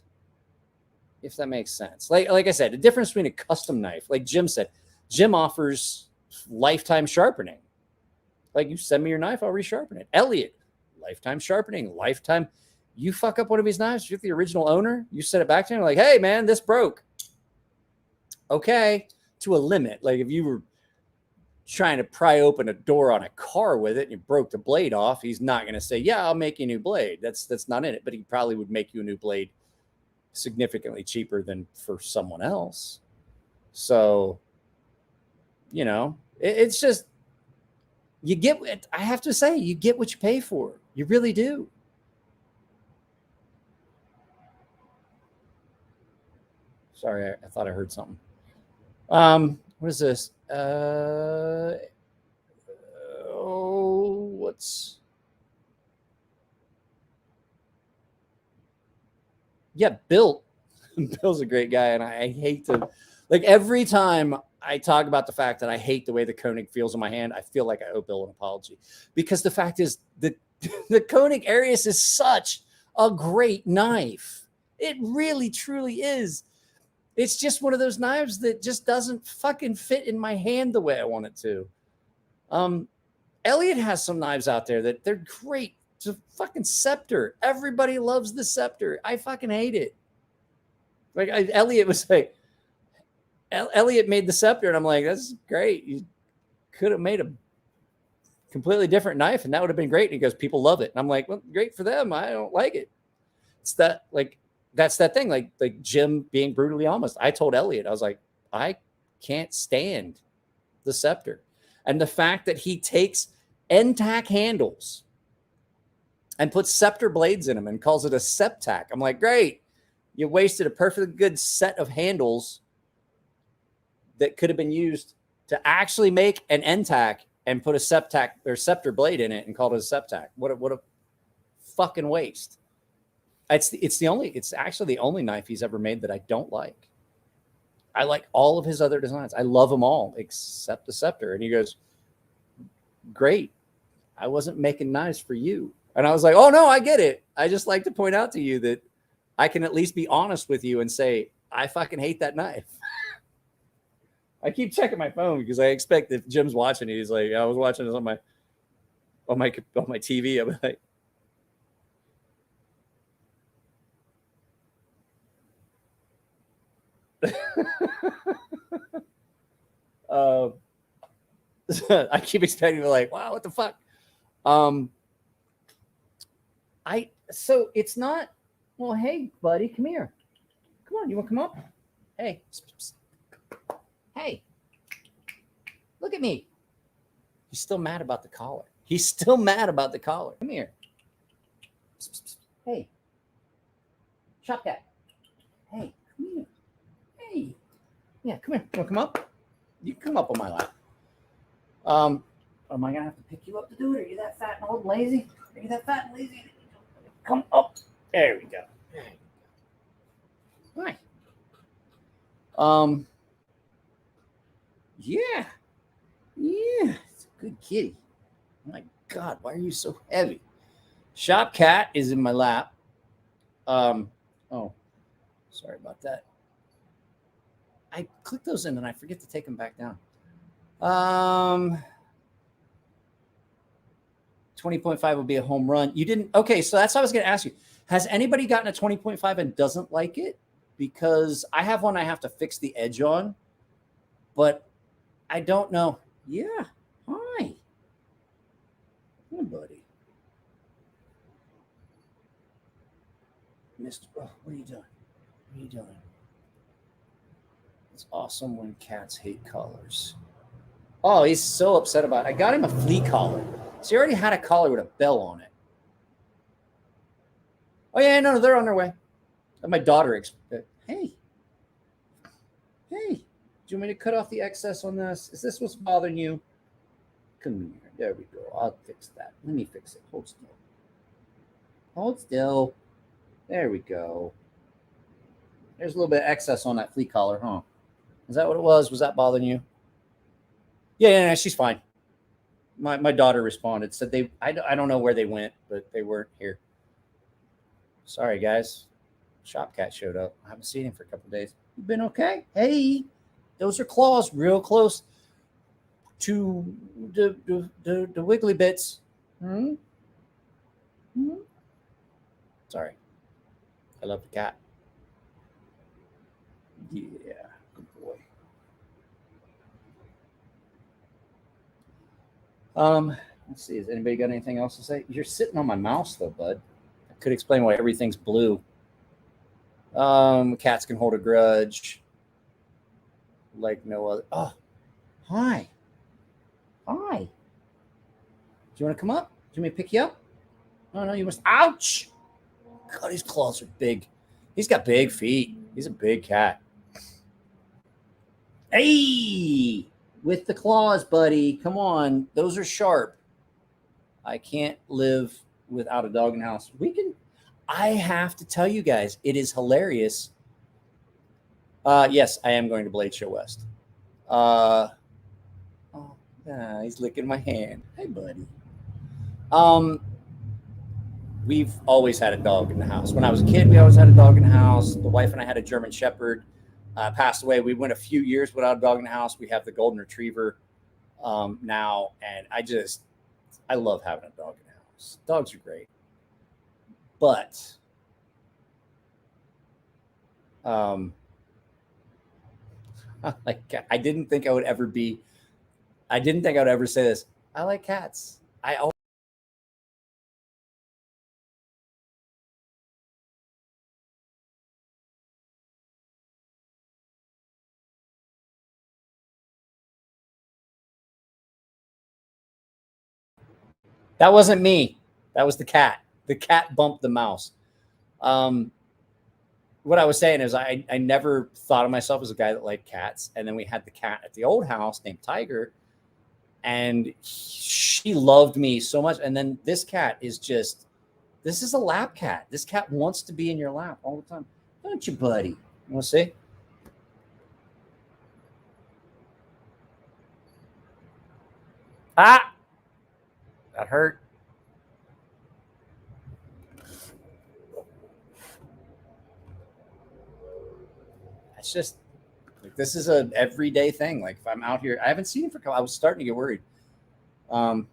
S1: if that makes sense. Like I said, the difference between a custom knife, like Jim said, Jim offers lifetime sharpening. Like, you send me your knife, I'll resharpen it. Elliot, lifetime sharpening, lifetime. You fuck up one of his knives, you're the original owner, you send it back to him, like, hey, man, this broke. Okay, to a limit. Like, if you were trying to pry open a door on a car with it and you broke the blade off, he's not going to say, yeah, I'll make you a new blade. That's not in it. But he probably would make you a new blade significantly cheaper than for someone else. So, you know, it's just, you get it. I have to say, you get what you pay for. You really do. Sorry, I thought I heard something. What is this? Bill. Bill's a great guy, and I hate to, like, every time I talk about the fact that I hate the way the Koenig feels in my hand, I feel like I owe Bill an apology, because the fact is that the Koenig Arius is such a great knife. It really, truly is. It's just one of those knives that just doesn't fucking fit in my hand the way I want it to. Elliot has some knives out there that they're great. It's a fucking Scepter. Everybody loves the Scepter. I fucking hate it. Like, Elliot was like, Elliot made the Scepter, and I'm like, that's great. You could have made a completely different knife, and that would have been great. And he goes, people love it. And I'm like, well, great for them. I don't like it. It's that, like, that's that thing. Like Jim being brutally honest. I told Elliot, I was like, I can't stand the Scepter. And the fact that he takes end-tack handles and puts Scepter blades in them and calls it a Septac. I'm like, great. You wasted a perfectly good set of handles that could have been used to actually make an end-tack and put a Septac or Scepter blade in it and called it a Septac. What a fucking waste. It's actually the only knife he's ever made that I don't like. I like all of his other designs. I love them all except the Scepter. And he goes, great. I wasn't making knives for you. And I was like, oh no, I get it. I just like to point out to you that I can at least be honest with you and say, I fucking hate that knife. I keep checking my phone because I expect if Jim's watching it, he's like, I was watching this on my TV. I'm like, uh, I keep expecting to be like, wow, what the fuck? So it's not. Well, hey, buddy, come here. Come on, you want to come up? Hey, hey, look at me. He's still mad about the collar. He's still mad about the collar. Come here. Hey, shop that. Hey, come here. Hey, yeah, come here. You want to come up? You can come up on my lap. Am I gonna have to pick you up to do it? Are you that fat and old and lazy? Are you that fat and lazy? Come up. There we go. Hi. Yeah. It's a good kitty. Oh my God, why are you so heavy? Shop cat is in my lap. Oh, sorry about that. I click those in and I forget to take them back down. 20.5 would be a home run. You didn't. Okay, so that's what I was going to ask you. Has anybody gotten a 20.5 and doesn't like it? Because I have one I have to fix the edge on, but I don't know. Yeah. Hi. Hi, buddy. Mr. Oh, what are you doing? What are you doing? It's awesome when cats hate collars. Oh, he's so upset about it. I got him a flea collar. So he already had a collar with a bell on it. Oh, yeah, no, they're on their way. And my daughter, hey, do you want me to cut off the excess on this? Is this what's bothering you? Come here. There we go. I'll fix that. Let me fix it. Hold still. Hold still. There we go. There's a little bit of excess on that flea collar, huh? Is that what it was? Was that bothering you? Yeah, she's fine. My daughter responded, said I don't know where they went, but they weren't here. Sorry, guys. Shop cat showed up. I haven't seen him for a couple of days. You been okay? Hey, those are claws real close to the wiggly bits. Hmm? Sorry. I love the cat. Yeah, good boy. Let's see. Has anybody got anything else to say? You're sitting on my mouse, though, bud. I could explain why everything's blue. Cats can hold a grudge like no other. Oh, hi. Hi. Do you want to come up? Do you want me to pick you up? Oh, no, you must. Ouch! God, his claws are big. He's got big feet. He's a big cat. Hey! With the claws, buddy. Come on. Those are sharp. I can't live without a dog in the house. I have to tell you guys, it is hilarious. Yes, I am going to Blade Show West. He's licking my hand. Hey, buddy. We've always had a dog in the house. When I was a kid, we always had a dog in the house. The wife and I had a German Shepherd. Passed away. We went a few years without a dog in the house. We have the Golden Retriever now, and I love having a dog in the house. Dogs are great, but I didn't think I would ever say this. I like cats. That wasn't me. That was the cat. The cat bumped the mouse. What I was saying is I never thought of myself as a guy that liked cats. And then we had the cat at the old house named Tiger. And she loved me so much. And then this cat is this is a lap cat. This cat wants to be in your lap all the time. Don't you, buddy? You want to see? Ah! That hurt. It's just, like this is a everyday thing. Like if I'm out here, I haven't seen him for. I was starting to get worried. Now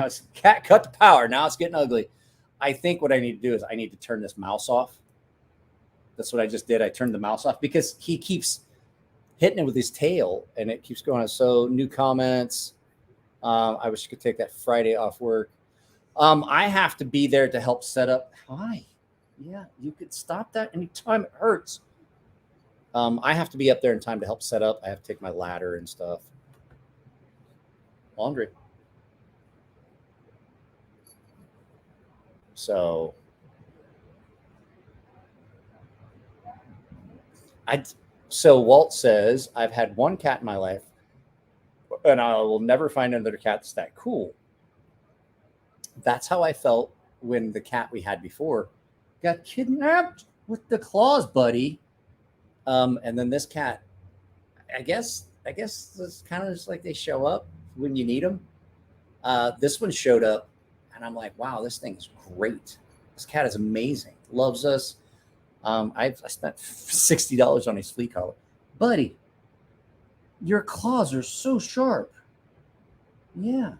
S1: it's cat cut the power. Now it's getting ugly. I think what I need to do is I need to turn this mouse off. That's what I just did. I turned the mouse off because he keeps hitting it with his tail and it keeps going on. So new comments. I wish you could take that Friday off work. I have to be there to help set up. Hi. Yeah, you could stop that anytime it hurts. I have to be up there in time to help set up. I have to take my ladder and stuff. Laundry. So Walt says, I've had one cat in my life and I will never find another cat that's that cool. That's how I felt when the cat we had before got kidnapped with the claws, buddy. And then this cat, I guess it's kind of just like they show up when you need them. This one showed up and I'm like, wow, this thing is great. This cat is amazing. Loves us. I spent $60 on his flea collar. Buddy, your claws are so sharp. Yeah.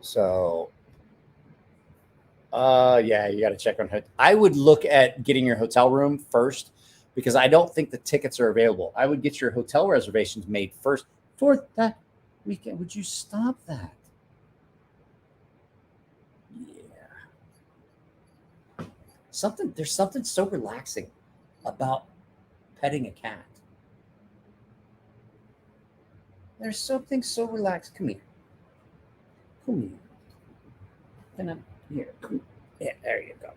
S1: So, yeah, you got to check on it. I would look at getting your hotel room first because I don't think the tickets are available. I would get your hotel reservations made first for that weekend. Would you stop that? There's something so relaxing about petting a cat. There's something so relaxed. Come here. Come here. And I'm here. Come. Yeah, there you go.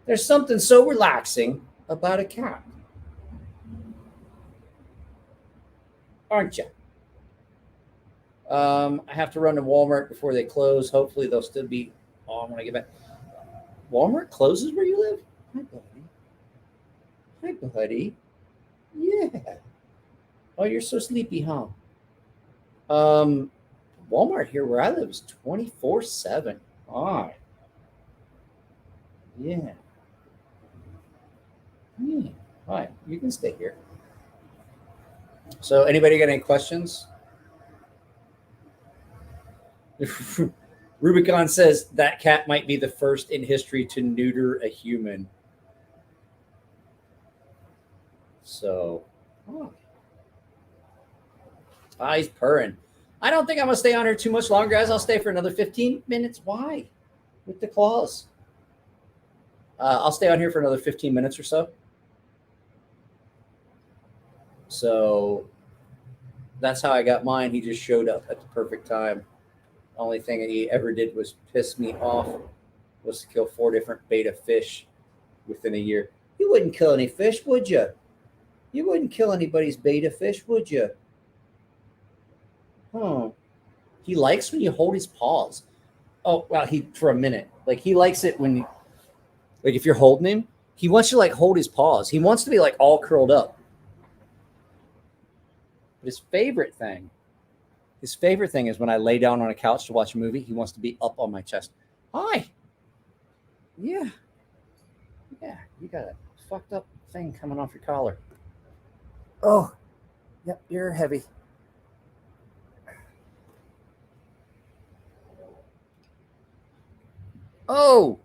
S1: There's something so relaxing about a cat. Aren't you? I have to run to Walmart before they close. Hopefully they'll still be on when I get back. Walmart closes where you live? Hi, buddy. Hi, buddy. Yeah. Oh, you're so sleepy, huh? Walmart here where I live is 24/7. Hi. Yeah. Yeah. Hi. You can stay here. So, anybody got any questions? Rubicon says that cat might be the first in history to neuter a human. So, he's purring. I don't think I'm going to stay on here too much longer, guys. I'll stay for another 15 minutes. Why? With the claws. I'll stay on here for another 15 minutes or so. So, that's how I got mine. He just showed up at the perfect time. Only thing that he ever did was piss me off, was to kill 4 different beta fish within a year. You wouldn't kill any fish, would you? You wouldn't kill anybody's beta fish, would you? Oh, he likes when you hold his paws. Oh, well, for a minute. Like, he likes it when, like, if you're holding him, he wants you to, like, hold his paws. He wants to be, like, all curled up. But his favorite thing is when I lay down on a couch to watch a movie, he wants to be up on my chest. Hi. Yeah. Yeah, you got a fucked up thing coming off your collar. Oh, yep, you're heavy. Oh,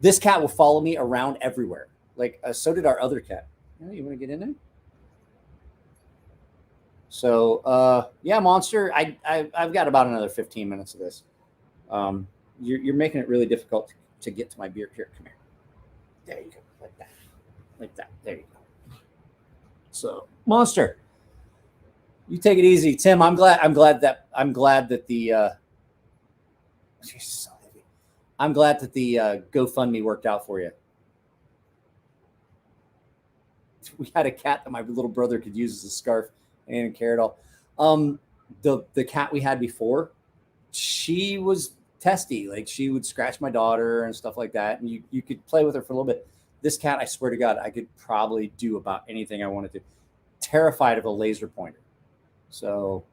S1: this cat will follow me around everywhere. Like, so did our other cat. You want to get in there? So, yeah, Monster, I've got about another 15 minutes of this. You're making it really difficult to get to my beard. Here, come here. There you go. Like that. Like that. There you go. So, Monster, you take it easy. Tim, I'm glad that the she's so heavy. I'm glad that the GoFundMe worked out for you. We had a cat that my little brother could use as a scarf. I didn't care at all. The cat we had before, she was testy. Like, she would scratch my daughter and stuff like that. And you could play with her for a little bit. This cat, I swear to God, I could probably do about anything I wanted to. Terrified of a laser pointer. So,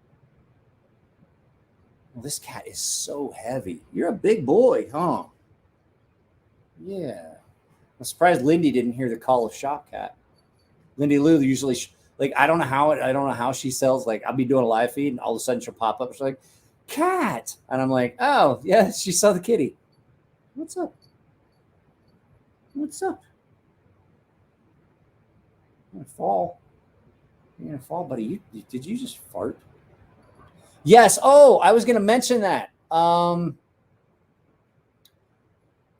S1: well, this cat is so heavy. You're a big boy, huh? Yeah. I'm surprised Lindy didn't hear the call of shop cat. Lindy Lou usually like I don't know how she sells. Like I'll be doing a live feed and all of a sudden she'll pop up. She's like, cat, and I'm like, oh yeah, she saw the kitty. What's up? What's up? I'm gonna fall. You're gonna fall, buddy. Did you just fart? Yes. Oh, I was gonna mention that.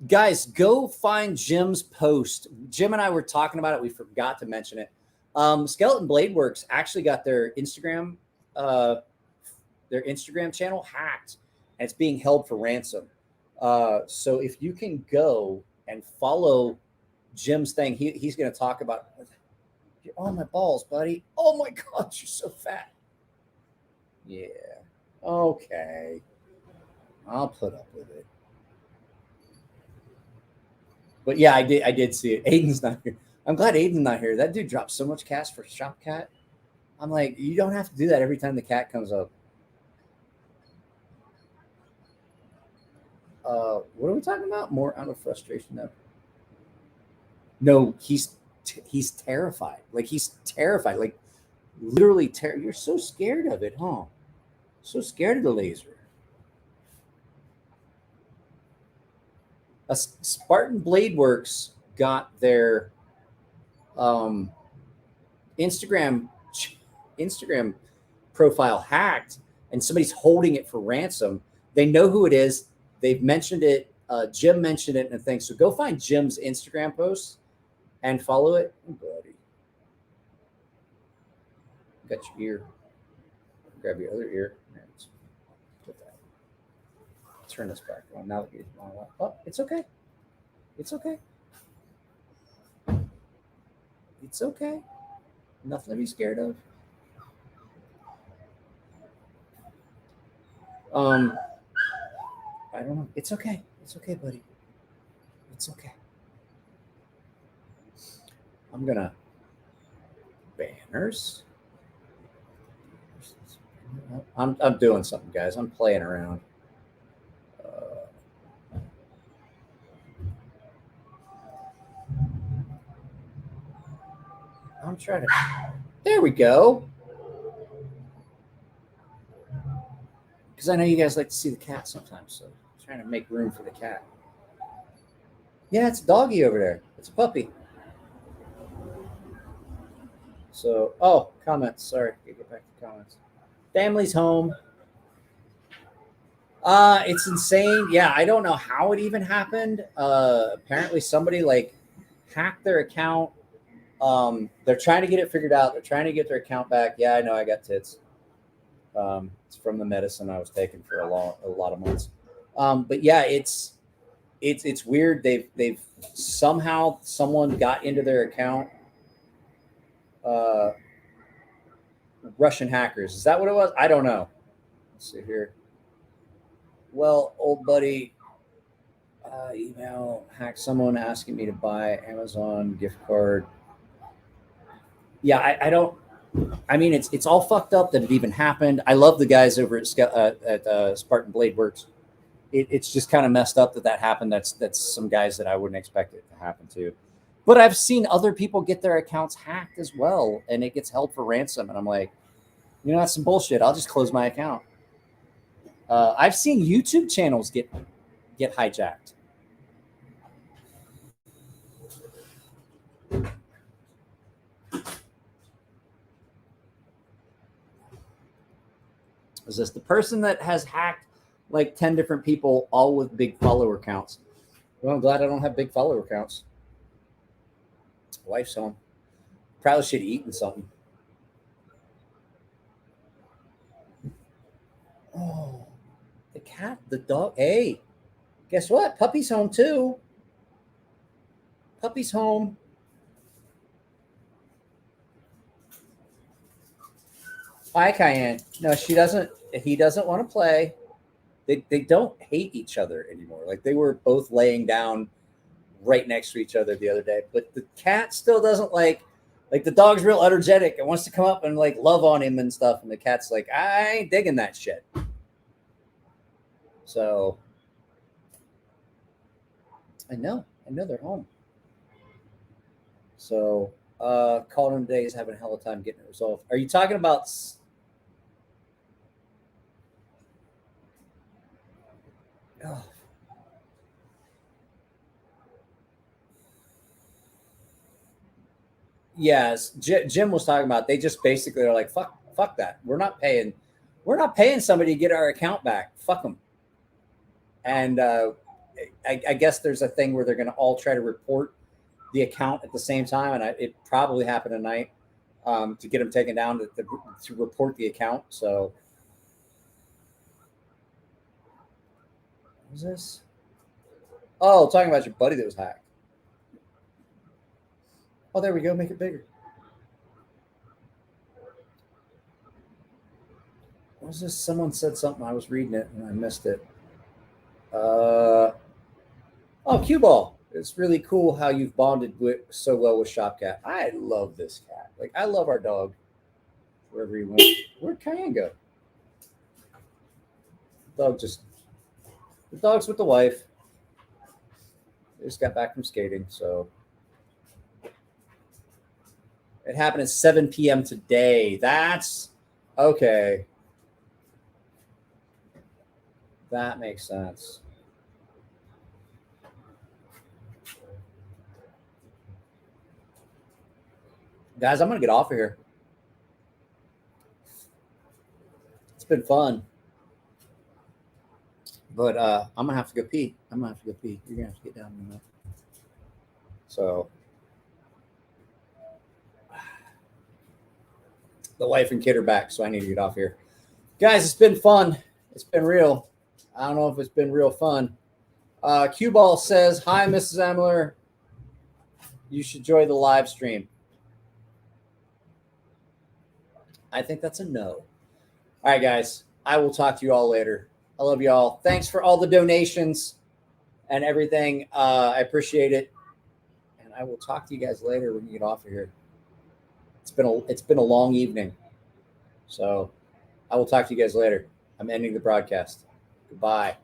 S1: Guys, go find Jim's post. Jim and I were talking about it. We forgot to mention it. Skeleton Blade Works actually got their Instagram channel hacked, and it's being held for ransom. So if you can go and follow Jim's thing, he's going to talk about. You're on my balls, buddy. Oh my God, you're so fat. Yeah. Okay. I'll put up with it. But yeah, I did see it. Aiden's not here. I'm glad Aiden's not here. That dude dropped so much cash for Shop Cat. I'm like, you don't have to do that every time the cat comes up. What are we talking about? More out of frustration though. No, he's terrified. Like he's terrified. Like literally terrified. You're so scared of it, huh? So scared of the laser. Spartan Blade Works got their Instagram profile hacked, and somebody's holding it for ransom. They know who it is. They've mentioned it. Jim mentioned it in a thing. So go find Jim's Instagram post and follow it. Oh, buddy, got your ear. Grab your other ear. Put that. Turn this back on. Now that you're on. Oh, it's okay. It's okay. It's okay. Nothing to be scared of. I don't know. It's okay. It's okay, buddy. It's okay. I'm gonna banners. I'm doing something, guys. I'm playing around. I'm trying to. There we go. Because I know you guys like to see the cat sometimes, so I'm trying to make room for the cat. Yeah, it's a doggy over there. It's a puppy. So, oh, comments. Sorry, get back to comments. Family's home. It's insane. Yeah, I don't know how it even happened. Apparently somebody like hacked their account. They're trying to get it figured out. They're trying to get their account back. Yeah, I know I got tits. It's from the medicine I was taking for a lot of months. But yeah, it's weird. They've somehow someone got into their account. Russian hackers. Is that what it was? I don't know. Let's see here. Well, old buddy, email hacked someone asking me to buy Amazon gift card. Yeah, I don't. I mean, it's all fucked up that it even happened. I love the guys over at Spartan Blade Works. It's just kind of messed up that happened. That's some guys that I wouldn't expect it to happen to. But I've seen other people get their accounts hacked as well, and it gets held for ransom. And I'm like, you know, that's some bullshit. I'll just close my account. I've seen YouTube channels get hijacked. Is this the person that has hacked like 10 different people, all with big follower counts? Well, I'm glad I don't have big follower counts. Wife's home. Probably should have eaten something. Oh, the cat, the dog. Hey, guess what? Puppy's home too. Puppy's home. Hi, Cayenne. No, she doesn't. He doesn't want to play. They don't hate each other anymore. Like they were both laying down right next to each other the other day. But the cat still doesn't like the dog's real energetic and wants to come up and like love on him and stuff. And the cat's like, I ain't digging that shit. So I know they're home. So calling him today is having a hell of a time getting it resolved. Are you talking about? Oh. Yes, Jim was talking about. They just basically are like, fuck that. We're not paying somebody to get our account back. Fuck them. And I guess there's a thing where they're going to all try to report the account at the same time, and it probably happened tonight to get them taken down to report the account. So, what was this? Oh, talking about your buddy that was hacked. Oh, there we go. Make it bigger. What was this? Someone said something. I was reading it and I missed it. Oh, cue ball. It's really cool how you've bonded so well with Shopcat. I love this cat. Like, I love our dog. Wherever he went. Where'd Cayenne go? The dog's with the wife. They just got back from skating, so. It happened at 7 p.m. today. That's okay. That makes sense. Guys, I'm going to get off of here. It's been fun. But I'm going to have to go pee. You're going to have to get down in a minute. So. The wife and kid are back, so I need to get off here. Guys, it's been fun. It's been real. I don't know if it's been real fun. Cue Ball says, hi, Mrs. Emler. You should join the live stream. I think that's a no. All right, guys. I will talk to you all later. I love you all. Thanks for all the donations and everything. I appreciate it. And I will talk to you guys later when you get off of here. It's been a long evening. So I will talk to you guys later. I'm ending the broadcast. Goodbye.